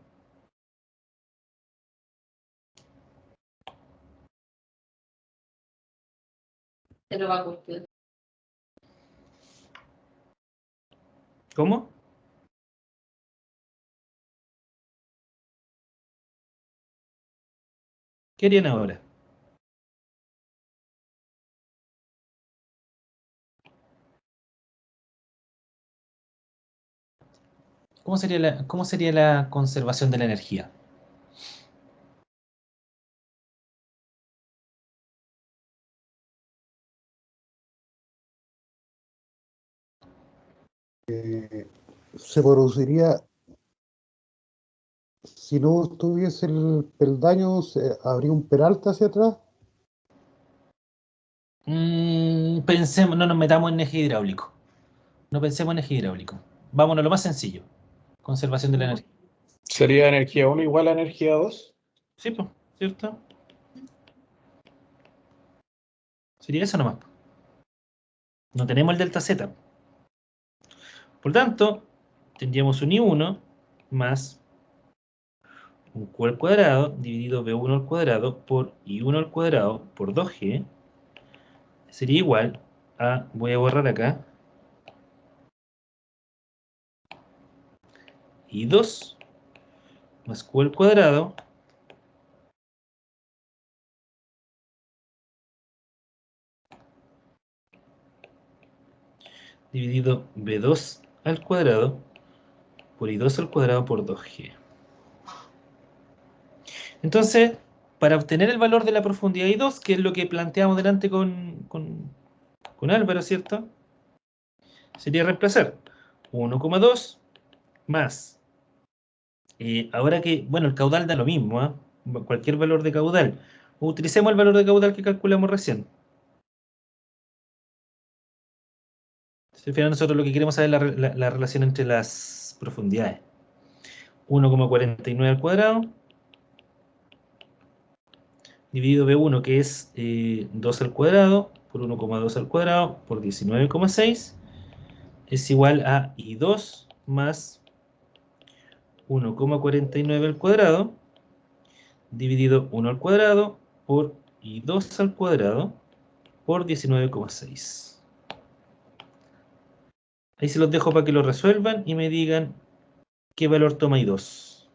Se lo va a cuestionar. ¿Cómo? ¿Qué harían ahora? ¿Cómo sería la conservación de la energía? Se produciría, si no estuviese el peldaño, ¿habría un peralte hacia atrás? Pensemos, no nos metamos en eje hidráulico. No pensemos en eje hidráulico. Vámonos a lo más sencillo. Conservación de la energía. ¿Sería energía 1 igual a energía 2? Sí, pues, ¿cierto? Sería eso nomás. No tenemos el delta Z. Por tanto, tendríamos un I1 más un Q al cuadrado dividido B1 al cuadrado por I1 al cuadrado por 2G. Sería igual a, voy a borrar acá, I2 más Q al cuadrado dividido B2 al cuadrado por I2 al cuadrado por 2G. Entonces, para obtener el valor de la profundidad I2, que es lo que planteamos delante con Álvaro, ¿cierto? Sería reemplazar 1,2 más. Ahora que, bueno, el caudal da lo mismo, ¿ah? Cualquier valor de caudal. Utilicemos el valor de caudal que calculamos recién. Al final nosotros lo que queremos saber es la relación entre las profundidades. 1,49 al cuadrado dividido B1, que es 2 al cuadrado, por 1,2 al cuadrado, por 19,6, es igual a I2 más 1,49 al cuadrado, dividido 1 al cuadrado, por I2 al cuadrado, por 19,6. Ahí se los dejo para que lo resuelvan y me digan qué valor toma I2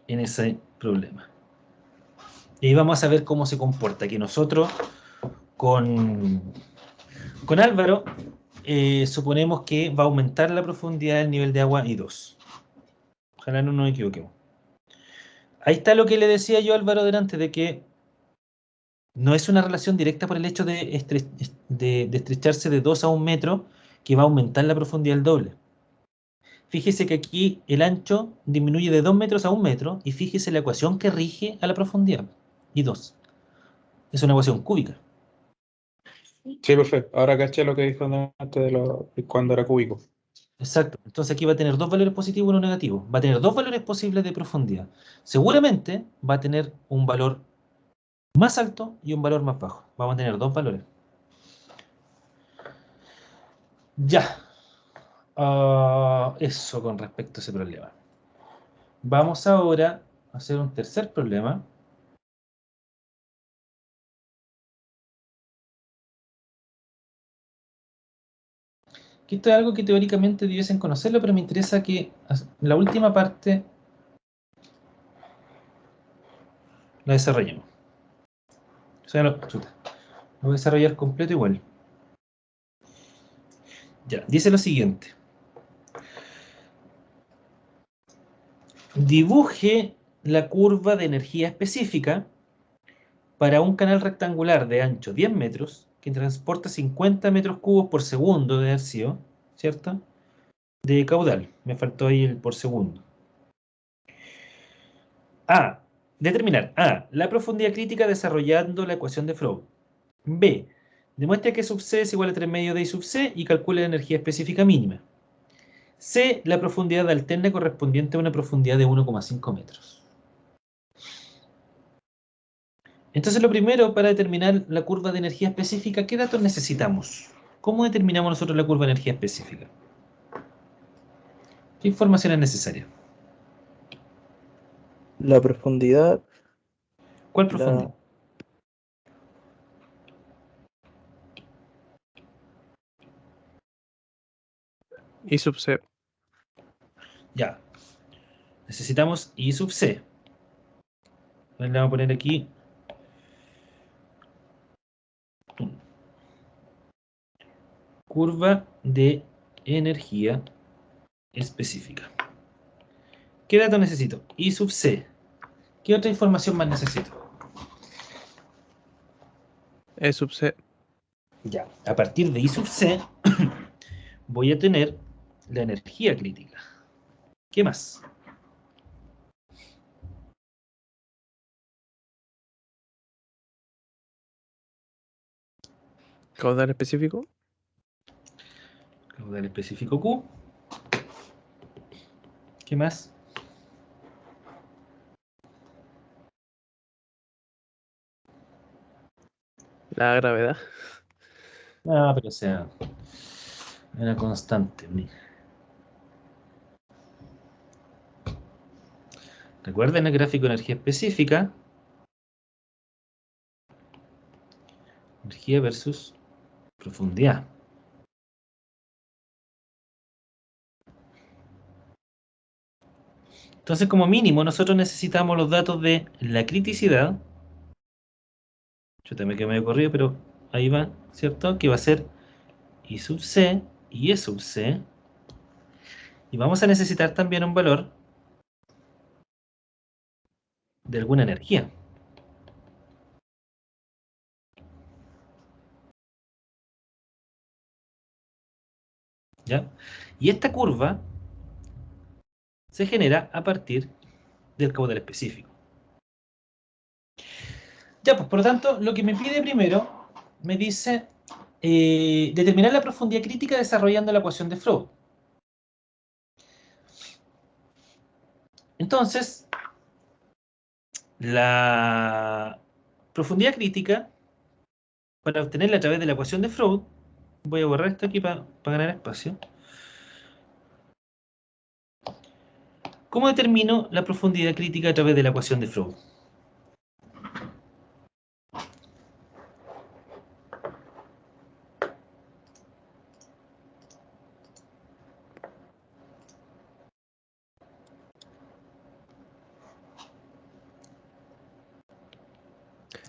en ese problema. Y ahí vamos a ver cómo se comporta, que nosotros con Álvaro suponemos que va a aumentar la profundidad del nivel de agua I2. Ojalá no nos equivoquemos. Ahí está lo que le decía yo a Álvaro delante, de que no es una relación directa por el hecho de estrecharse de 2 a 1 metro que va a aumentar la profundidad del doble. Fíjese que aquí el ancho disminuye de 2 metros a 1 metro y fíjese la ecuación que rige a la profundidad, I2. Es una ecuación cúbica. Sí, perfecto. Ahora caché lo que dijo antes de cuando era cúbico. Exacto. Entonces aquí va a tener dos valores positivos y uno negativo. Va a tener dos valores posibles de profundidad. Seguramente va a tener un valor más alto y un valor más bajo. Vamos a tener dos valores. Ya. Eso con respecto a ese problema. Vamos ahora a hacer un tercer problema. Que esto es algo que teóricamente debiesen conocerlo, pero me interesa que la última parte la desarrollemos. O sea, lo voy a desarrollar completo igual. Ya, dice lo siguiente. Dibuje la curva de energía específica para un canal rectangular de ancho 10 metros que transporta 50 metros cúbicos por segundo de hercio, ¿cierto? De caudal. Me faltó ahí el por segundo. Determinar A. La profundidad crítica desarrollando la ecuación de Freud. B. Demuestra que sub C es igual a 3 medios de I sub C y calcule la energía específica mínima. C. La profundidad alterna correspondiente a una profundidad de 1,5 metros. Entonces lo primero, para determinar la curva de energía específica, ¿qué datos necesitamos? ¿Cómo determinamos nosotros la curva de energía específica? ¿Qué información es necesaria? La profundidad, ¿Cuál la profundidad? I sub C. Ya. Necesitamos I sub C. Le vamos a poner aquí curva de energía específica. ¿Qué dato necesito? I sub C. ¿Qué otra información más necesito? E sub C. Ya, a partir de I sub C voy a tener la energía crítica. ¿Qué más? Caudal específico. Caudal específico Q. ¿Qué más? La gravedad. Ah, pero o sea, una constante. Recuerden el gráfico de energía específica. Energía versus profundidad. Entonces, como mínimo, nosotros necesitamos los datos de la criticidad. Yo también que me he corrido, pero ahí va, ¿cierto? Que va a ser I sub C y E sub C. Y vamos a necesitar también un valor de alguna energía. ¿Ya? Y esta curva se genera a partir del caudal específico. Ya, pues por lo tanto, lo que me pide primero, me dice determinar la profundidad crítica desarrollando la ecuación de Freud. Entonces, la profundidad crítica, para obtenerla a través de la ecuación de Freud, voy a borrar esto aquí para ganar espacio. ¿Cómo determino la profundidad crítica a través de la ecuación de Freud?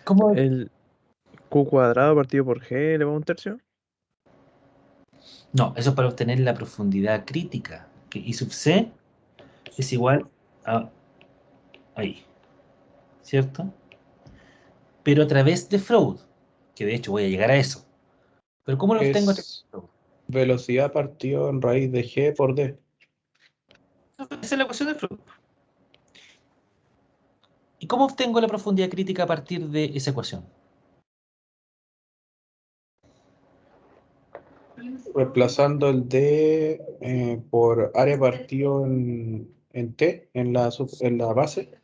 ¿Cómo? El Q cuadrado partido por G elevado a un tercio. No, eso es para obtener la profundidad crítica, que I sub C es igual a ahí, ¿cierto? Pero a través de Freud, que de hecho voy a llegar a eso. Pero ¿cómo lo obtengo a través de Es Freud? velocidad partido en raíz de G por D. Esa es la ecuación de Freud. ¿Y cómo obtengo la profundidad crítica a partir de esa ecuación? Reemplazando el D por área partido en T, en la base.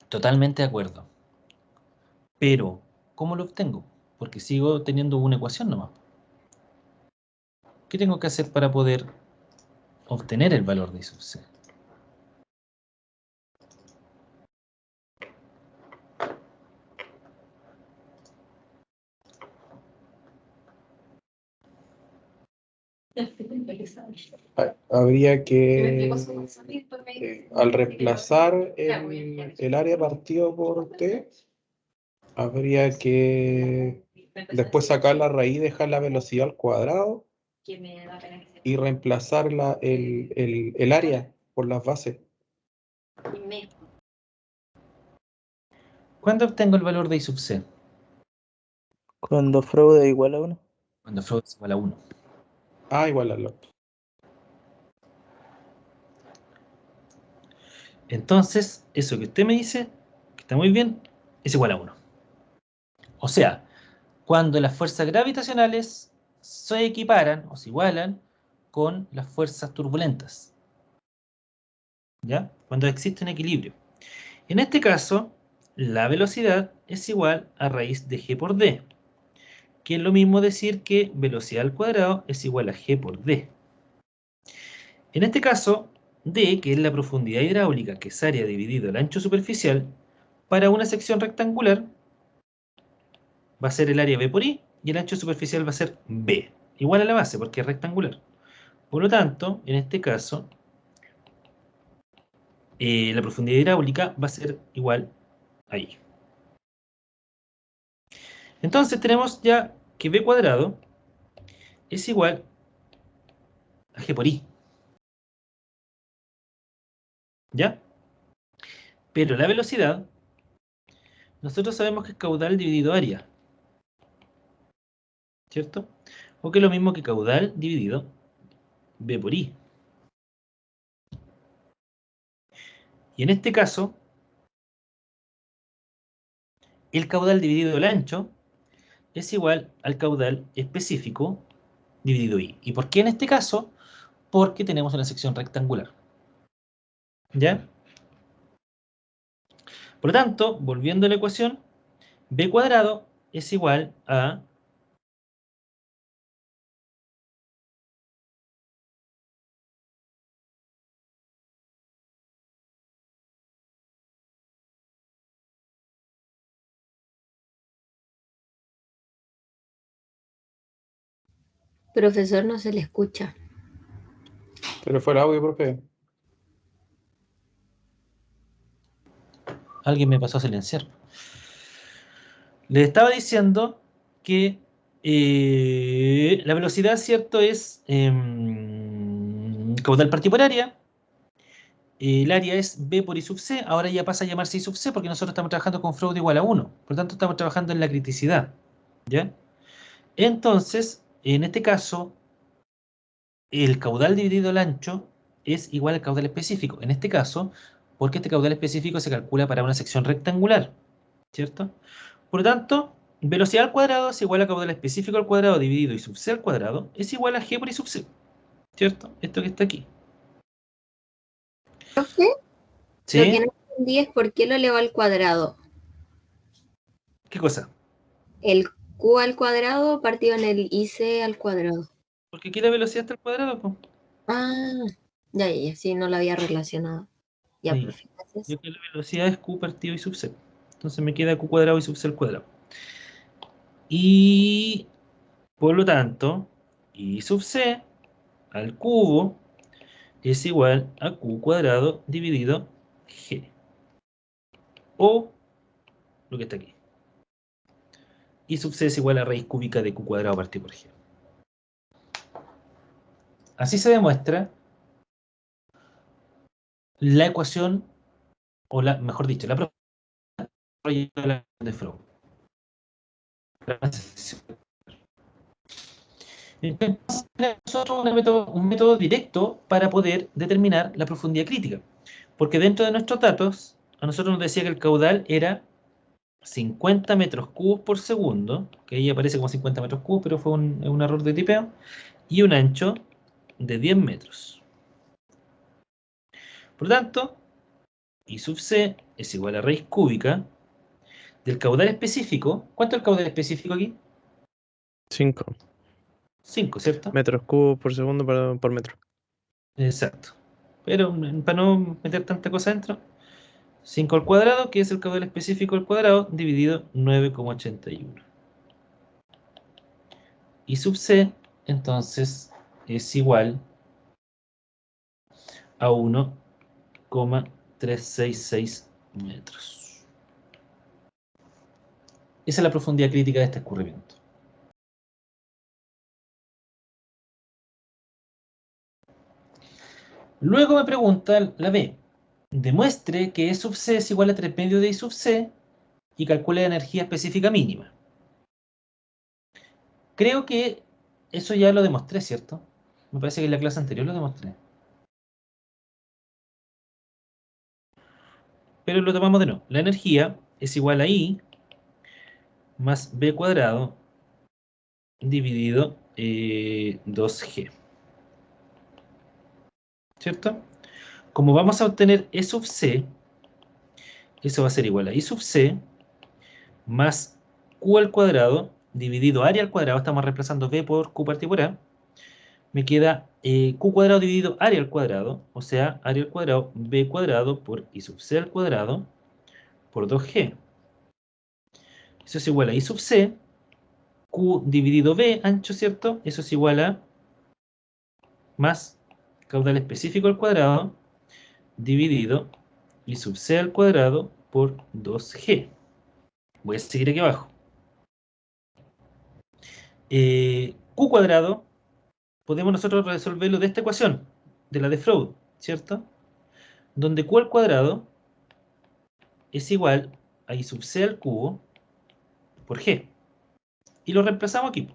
Totalmente de acuerdo. Pero, ¿cómo lo obtengo? Porque sigo teniendo una ecuación nomás. ¿Qué tengo que hacer para poder obtener el valor de I sub C? Habría que, al reemplazar el área partido por T, habría que después sacar la raíz, dejar la velocidad al cuadrado y reemplazar el área por las bases. ¿Cuándo obtengo el valor de I sub C? Cuando Freud es igual a 1. Cuando Freud es igual a 1. Ah, igual al otro. Entonces, eso que usted me dice, que está muy bien, es igual a 1. O sea, cuando las fuerzas gravitacionales se equiparan o se igualan con las fuerzas turbulentas. ¿Ya? Cuando existe un equilibrio. En este caso, la velocidad es igual a raíz de g por d, que es lo mismo decir que velocidad al cuadrado es igual a g por d. En este caso, d, que es la profundidad hidráulica, que es área dividido el ancho superficial, para una sección rectangular va a ser el área b por i y el ancho superficial va a ser b, igual a la base porque es rectangular. Por lo tanto, en este caso, la profundidad hidráulica va a ser igual a i. Entonces tenemos ya que b cuadrado es igual a g por i. ¿Ya? Pero la velocidad, nosotros sabemos que es caudal dividido área, ¿cierto? O que es lo mismo que caudal dividido b por i. Y en este caso, el caudal dividido el ancho es igual al caudal específico dividido I. ¿Y por qué en este caso? Porque tenemos una sección rectangular. ¿Ya? Por lo tanto, volviendo a la ecuación, b cuadrado es igual a Profesor, no se le escucha. Pero fue el audio, profe. alguien me pasó a silenciar. Les estaba diciendo que la velocidad, ¿cierto? Es caudal partido por área. El área es B por I sub C. Ahora ya pasa a llamarse I sub C porque nosotros estamos trabajando con Freud igual a 1. Por lo tanto, estamos trabajando en la criticidad. ¿Ya? Entonces, en este caso, el caudal dividido el ancho es igual al caudal específico. En este caso, porque este caudal específico se calcula para una sección rectangular. ¿Cierto? Por lo tanto, velocidad al cuadrado es igual a caudal específico al cuadrado dividido I sub C al cuadrado es igual a G por I sub C. ¿Cierto? Esto que está aquí. Profe, lo ¿Sí? que no entendí es por qué lo elevó al cuadrado. ¿Qué cosa? El Q al cuadrado partido en el IC al cuadrado. Porque aquí la velocidad está al cuadrado, po. Ah, ya, sí, no lo había relacionado. Ya, Sí. profe, gracias. Yo que la velocidad es Q partido I sub C. Entonces me queda Q cuadrado I sub C al cuadrado. Y por lo tanto, I sub C al cubo es igual a Q cuadrado dividido G. O lo que está aquí. I sub C es igual a raíz cúbica de Q cuadrado partido por G. Así se demuestra la ecuación, o mejor dicho, la propiedad de Freud. Entonces, nosotros un método directo para poder determinar la profundidad crítica. Porque dentro de nuestros datos, a nosotros nos decía que el caudal era 50 metros cúbicos por segundo, que ahí aparece como 50 metros cúbicos, pero fue un error de tipeo, y un ancho de 10 metros. Por lo tanto, I sub C es igual a raíz cúbica del caudal específico. ¿Cuánto es el caudal específico aquí? 5 5, ¿cierto? metros cúbicos por segundo por metro. Exacto. Pero para no meter tanta cosa dentro, 5 al cuadrado, que es el caudal específico al cuadrado, dividido 9,81. Y sub C, entonces, es igual a 1,366 metros. Esa es la profundidad crítica de este escurrimiento. Luego me pregunta la B. Demuestre que E sub C es igual a 3 medios de I sub C y calcule la energía específica mínima. Creo que eso ya lo demostré, ¿cierto? Me parece que en la clase anterior lo demostré. Pero lo tomamos de nuevo. La energía es igual a I más B cuadrado dividido 2G. ¿Cierto? Como vamos a obtener E sub C, eso va a ser igual a I sub C más Q al cuadrado dividido área al cuadrado. Estamos reemplazando B por Q partido por A. Me queda Q cuadrado dividido área al cuadrado, o sea, área al cuadrado B cuadrado por I sub C al cuadrado por 2G. Eso es igual a I sub C, Q dividido B, ancho, ¿cierto? Eso es igual a más caudal específico al cuadrado dividido I sub C al cuadrado por 2G. Voy a seguir aquí abajo. Q cuadrado, podemos nosotros resolverlo de esta ecuación, de la de Freud, ¿cierto? Donde Q al cuadrado es igual a I sub C al cubo por G. Y lo reemplazamos aquí.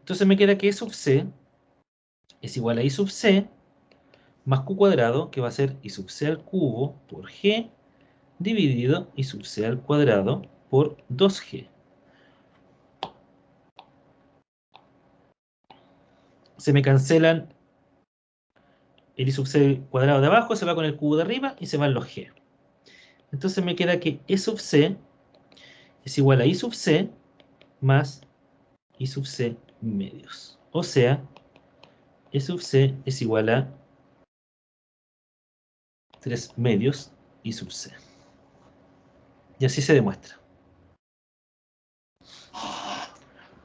Entonces me queda que E sub C es igual a I sub C más Q cuadrado, que va a ser I sub C al cubo por G dividido I sub C al cuadrado por 2G. Se me cancelan el I sub C cuadrado de abajo, se va con el cubo de arriba y se van los G. Entonces me queda que E sub C es igual a I sub C más I sub C medios. O sea, E sub C es igual a 3 medios I sub C. Y así se demuestra.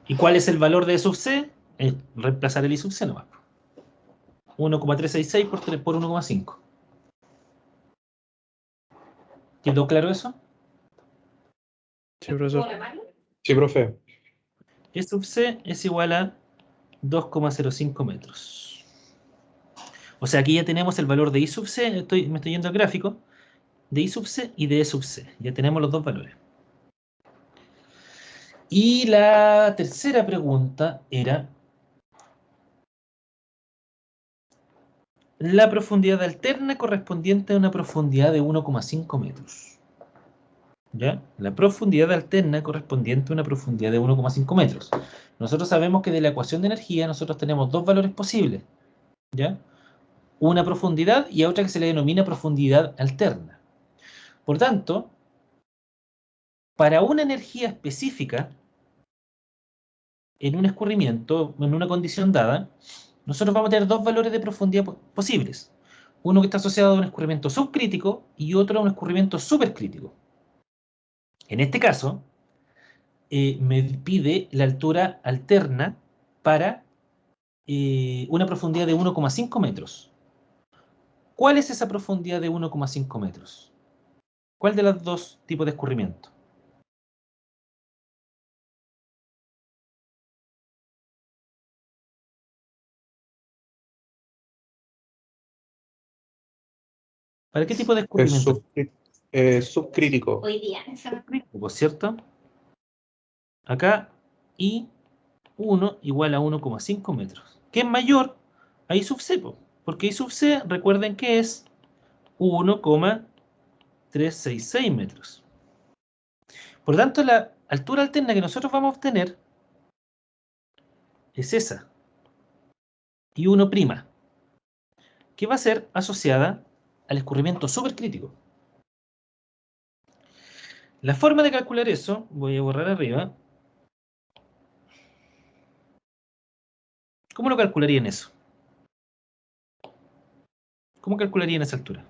¿Y cuál es el valor de E sub C? Es reemplazar el I sub C nomás. 1,366 por 1,5. ¿Quedó claro eso? Sí, profesor. Sí, profe. E sub C es igual a 2,05 metros. O sea, aquí ya tenemos el valor de I sub C, me estoy yendo al gráfico, de I sub C y de E sub C. Ya tenemos los dos valores. Y la tercera pregunta era la profundidad alterna correspondiente a una profundidad de 1,5 metros. ¿Ya? La profundidad alterna correspondiente a una profundidad de 1,5 metros. Nosotros sabemos que de la ecuación de energía nosotros tenemos dos valores posibles. ¿Ya? Una profundidad y a otra que se le denomina profundidad alterna. Por tanto, para una energía específica, en un escurrimiento, en una condición dada, nosotros vamos a tener dos valores de profundidad posibles. Uno que está asociado a un escurrimiento subcrítico y otro a un escurrimiento supercrítico. En este caso, me pide la altura alterna para una profundidad de 1,5 metros. ¿Cuál es esa profundidad de 1,5 metros? ¿Cuál de los dos tipos de escurrimiento? ¿Para qué tipo de Es escurrimiento? subcrítico. Hoy día. Por cierto, acá I1 igual a 1,5 metros. ¿Qué es mayor? A I sub C, porque I sub C, recuerden que es 1,366 metros. Por lo tanto, la altura alterna que nosotros vamos a obtener es esa, I1', que va a ser asociada al escurrimiento supercrítico. La forma de calcular eso, voy a borrar arriba. ¿Cómo lo calcularían eso? ¿Cómo calcularían esa altura?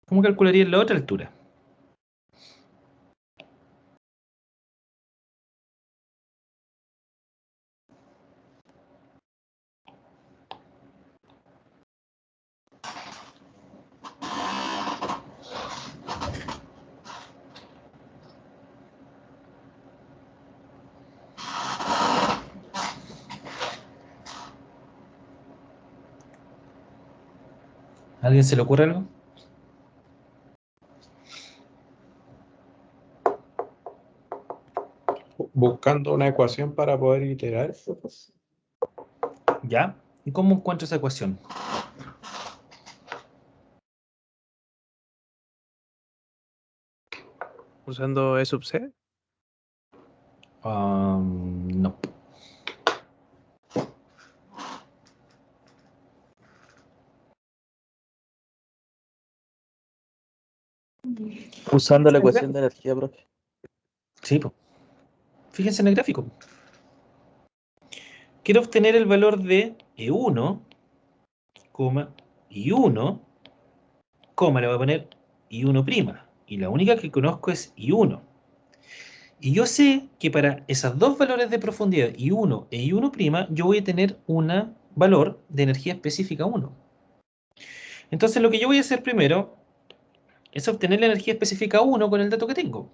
¿Cómo calcularían la otra altura? ¿A alguien se le ocurre algo? Buscando una ecuación para poder iterar. ¿Ya? ¿Y cómo encuentro esa ecuación? Usando E sub C. No. Usando la ecuación de energía, profe. Sí, po. Fíjense en el gráfico. Quiero obtener el valor de E1, I1, le voy a poner I1', y la única que conozco es I1. Y yo sé que para esos dos valores de profundidad, I1 e I1', yo voy a tener un valor de energía específica 1. Entonces lo que yo voy a hacer primero es obtener la energía específica 1 con el dato que tengo.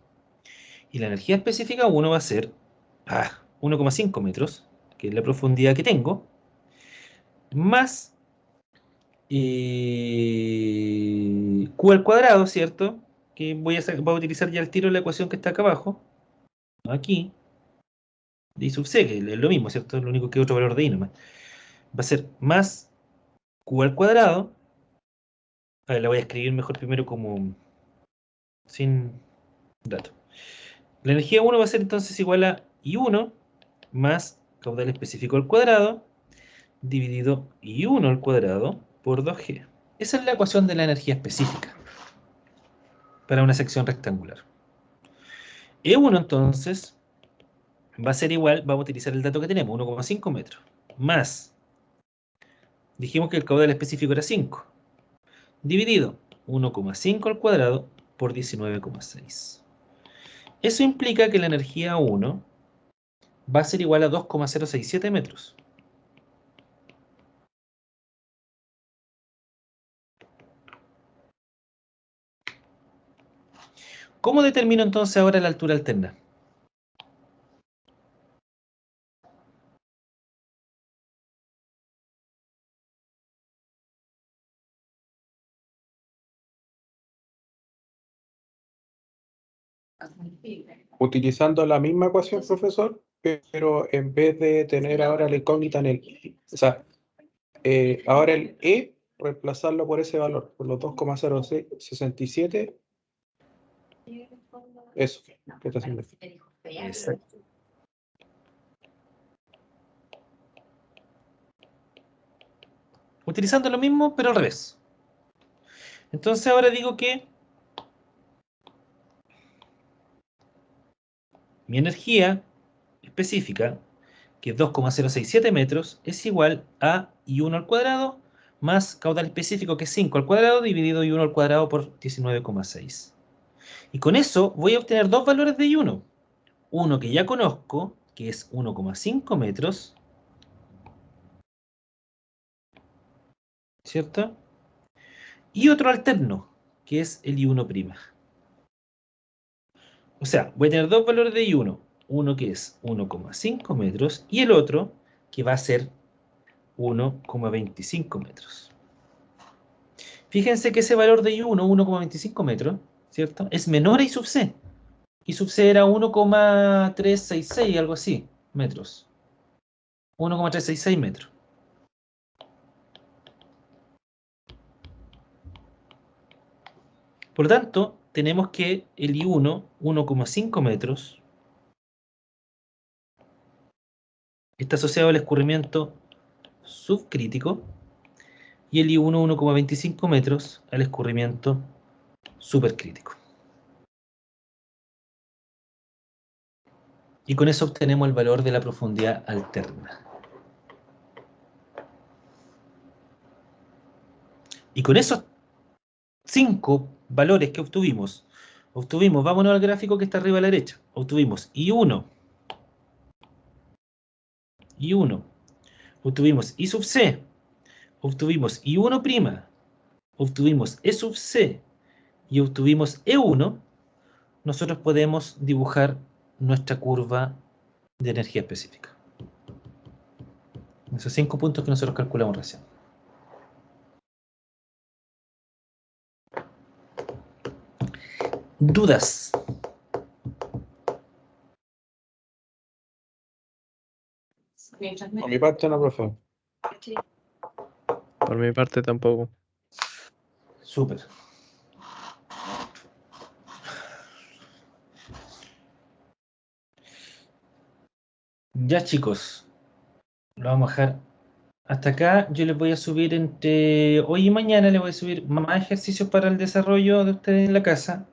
Y la energía específica 1 va a ser 1,5 metros, que es la profundidad que tengo, más Q al cuadrado, ¿cierto? Que voy a utilizar ya el tiro de la ecuación que está acá abajo, aquí, de I sub c, que es lo mismo, ¿cierto? Lo único que es otro valor de I nomás. Va a ser más Q al cuadrado. A ver, la voy a escribir mejor primero como sin dato. La energía 1 va a ser entonces igual a I1 más caudal específico al cuadrado dividido I1 al cuadrado por 2G. Esa es la ecuación de la energía específica para una sección rectangular. E1 entonces va a ser igual, vamos a utilizar el dato que tenemos, 1,5 metros, más, dijimos que el caudal específico era 5, dividido 1,5 al cuadrado por 19,6. Eso implica que la energía 1 va a ser igual a 2,067 metros. ¿Cómo determino entonces ahora la altura alterna? Utilizando la misma ecuación, profesor, pero en vez de tener ahora la incógnita en el... O sea, ahora el E, reemplazarlo por ese valor, por los 2,067. Eso, ¿qué está haciendo? Exacto. Utilizando lo mismo, pero al revés. Entonces ahora digo que mi energía específica, que es 2,067 metros, es igual a I1 al cuadrado más caudal específico, que es 5 al cuadrado, dividido I1 al cuadrado por 19,6. Y con eso voy a obtener dos valores de I1. Uno que ya conozco, que es 1,5 metros, ¿cierto? Y otro alterno, que es el I1'. O sea, voy a tener dos valores de I1. Uno que es 1,5 metros y el otro que va a ser 1,25 metros. Fíjense que ese valor de I1, 1,25 metros, ¿cierto? Es menor a I sub c. I sub c era 1,366, algo así, metros. 1,366 metros. Por lo tanto, tenemos que el I1, 1,5 metros, está asociado al escurrimiento subcrítico y el I1, 1,25 metros al escurrimiento supercrítico. Y con eso obtenemos el valor de la profundidad alterna. Y con esos 5 valores que obtuvimos, vámonos al gráfico que está arriba a la derecha, obtuvimos I1, obtuvimos I sub c, obtuvimos I1', obtuvimos E sub c y obtuvimos E1, nosotros podemos dibujar nuestra curva de energía específica. Esos 5 puntos que nosotros calculamos recién. ¿Dudas? Por mi parte no, profesor. Por mi parte tampoco. Súper. Ya, chicos, lo vamos a dejar hasta acá. Yo les voy a subir entre hoy y mañana, les voy a subir más ejercicios para el desarrollo de ustedes en la casa.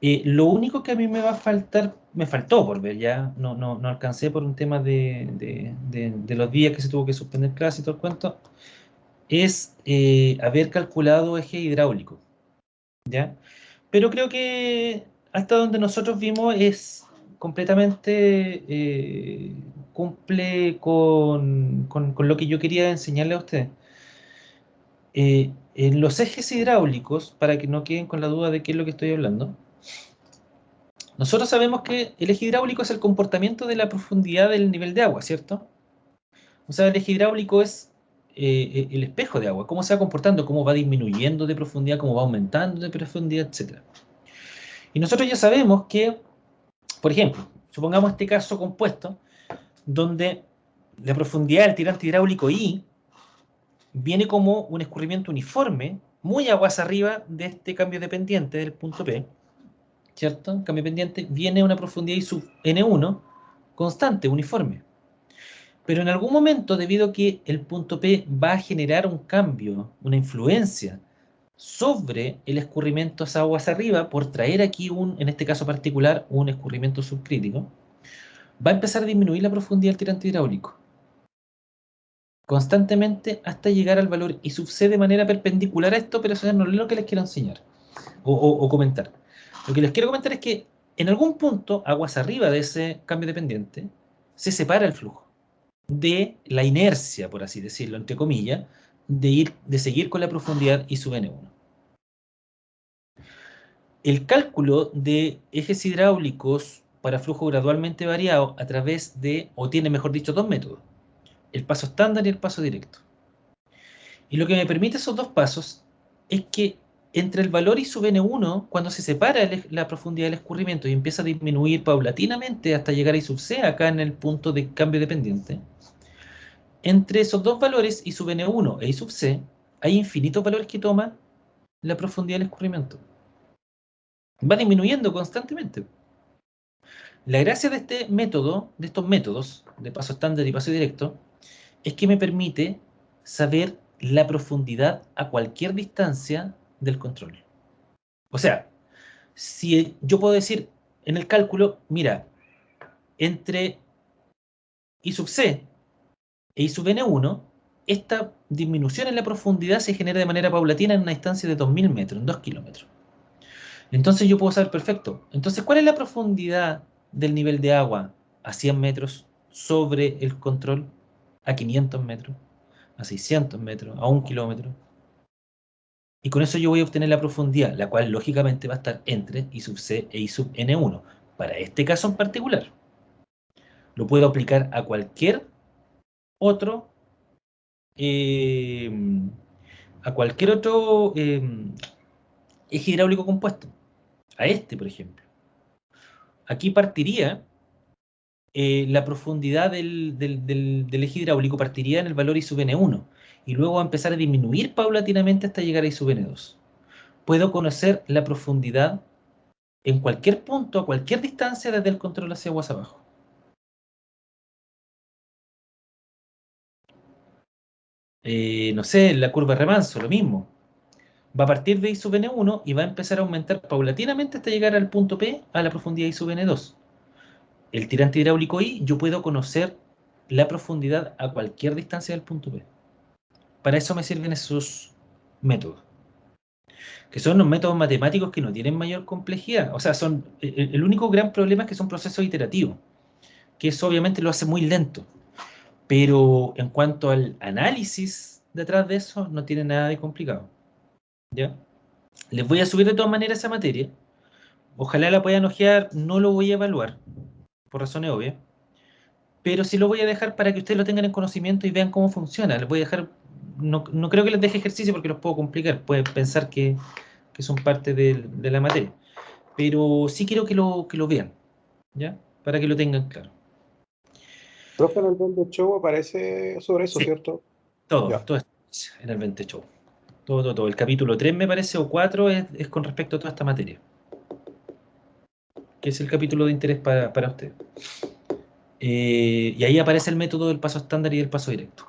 Lo único que a mí me va a faltar, me faltó por ver, ya no alcancé por un tema de los días que se tuvo que suspender clase y todo el cuento, es haber calculado eje hidráulico, ¿ya? Pero creo que hasta donde nosotros vimos es completamente cumple con lo que yo quería enseñarle a ustedes. En los ejes hidráulicos, para que no queden con la duda de qué es lo que estoy hablando, Nosotros sabemos que el eje hidráulico es el comportamiento de la profundidad del nivel de agua, ¿cierto? O sea, el eje hidráulico es el espejo de agua, cómo se va comportando, cómo va disminuyendo de profundidad, cómo va aumentando de profundidad, etc. Y nosotros ya sabemos que, por ejemplo, supongamos este caso compuesto, donde la profundidad del tirante hidráulico I viene como un escurrimiento uniforme, muy aguas arriba de este cambio de pendiente del punto P, ¿cierto? Cambio de pendiente, viene una profundidad I sub N1 constante, uniforme. Pero en algún momento, debido a que el punto P va a generar un cambio, una influencia sobre el escurrimiento hacia aguas arriba, por traer aquí en este caso particular, un escurrimiento subcrítico, va a empezar a disminuir la profundidad del tirante hidráulico constantemente hasta llegar al valor I sub C de manera perpendicular a esto, pero eso no es lo que les quiero enseñar o comentar. Lo que les quiero comentar es que en algún punto, aguas arriba de ese cambio de pendiente, se separa el flujo de la inercia, por así decirlo, entre comillas, de seguir con la profundidad I sub N1. El cálculo de ejes hidráulicos para flujo gradualmente variado a través de, o tiene mejor dicho, dos métodos: el paso estándar y el paso directo. Y lo que me permite esos dos pasos es que entre el valor I sub N1, cuando se separa la profundidad del escurrimiento y empieza a disminuir paulatinamente hasta llegar a I sub C, acá en el punto de cambio de pendiente, entre esos dos valores, I sub N1 e I sub C, hay infinitos valores que toma la profundidad del escurrimiento. Va disminuyendo constantemente. La gracia de este método, de estos métodos, de paso estándar y paso directo, es que me permite saber la profundidad a cualquier distancia del control. O sea, si yo puedo decir en el cálculo, mira, entre I sub C e I sub N1, esta disminución en la profundidad se genera de manera paulatina en una distancia de 2000 metros, en 2 kilómetros. Entonces yo puedo saber perfecto. Entonces, ¿cuál es la profundidad del nivel de agua a 100 metros sobre el control, a 500 metros, a 600 metros, a 1 kilómetro? Y con eso yo voy a obtener la profundidad, la cual lógicamente va a estar entre I sub C e I sub N1. Para este caso en particular, lo puedo aplicar a cualquier otro, eh, eje hidráulico compuesto. A este, por ejemplo. Aquí partiría la profundidad del eje hidráulico partiría en el valor I sub N1 y luego va a empezar a disminuir paulatinamente hasta llegar a I sub N2. Puedo conocer la profundidad en cualquier punto, a cualquier distancia desde el control hacia aguas abajo. No sé, la curva de remanso, lo mismo. Va a partir de I sub N1 y va a empezar a aumentar paulatinamente hasta llegar al punto P, a la profundidad I sub N2. El tirante hidráulico I, yo puedo conocer la profundidad a cualquier distancia del punto P. Para eso me sirven esos métodos, que son los métodos matemáticos que no tienen mayor complejidad. O sea, el único gran problema es que son procesos iterativos, que eso obviamente lo hace muy lento. Pero en cuanto al análisis detrás de eso, no tiene nada de complicado. ¿Ya? Les voy a subir de todas maneras esa materia. Ojalá la puedan ojear, no lo voy a evaluar, por razones obvias. Pero sí lo voy a dejar para que ustedes lo tengan en conocimiento y vean cómo funciona. Les voy a dejar, no creo que les deje ejercicio porque los puedo complicar. Pueden pensar que son parte de la materia. Pero sí quiero que lo vean, ¿ya? Para que lo tengan claro. Profe, en el Bende Show aparece sobre eso, Sí. ¿cierto? Todo Ya. esto en el 20 Show. Todo. El capítulo 3 me parece, o 4, es con respecto a toda esta materia. Que es el capítulo de interés para usted. Y ahí aparece el método del paso estándar y del paso directo.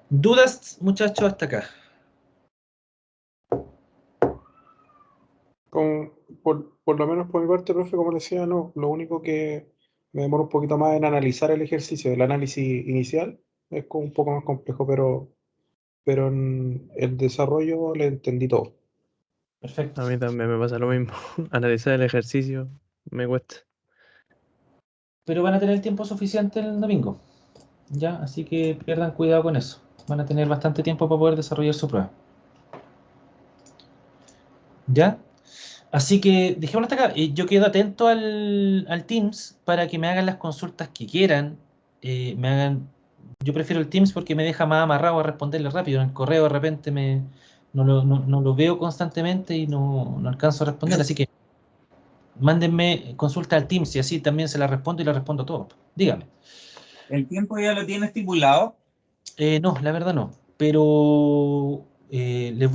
¿Dudas, muchachos, hasta acá? Por lo menos por mi parte, profe, como le decía, no. Lo único que me demoro un poquito más en analizar el ejercicio. El análisis inicial es un poco más complejo, pero en el desarrollo le entendí todo. Perfecto. A mí también me pasa lo mismo. Analizar el ejercicio me cuesta. Pero van a tener tiempo suficiente el domingo, ¿ya? Así que pierdan cuidado con eso. Van a tener bastante tiempo para poder desarrollar su prueba. ¿Ya? Así que dejémoslo hasta acá. Yo quedo atento al Teams para que me hagan las consultas que quieran. Me hagan. Yo prefiero el Teams porque me deja más amarrado a responderle rápido. En el correo de repente no lo veo constantemente y no alcanzo a responder. Así que mándenme consulta al Teams y así también se la respondo y la respondo todo. Dígame. ¿El tiempo ya lo tiene estipulado? No, la verdad no. Pero les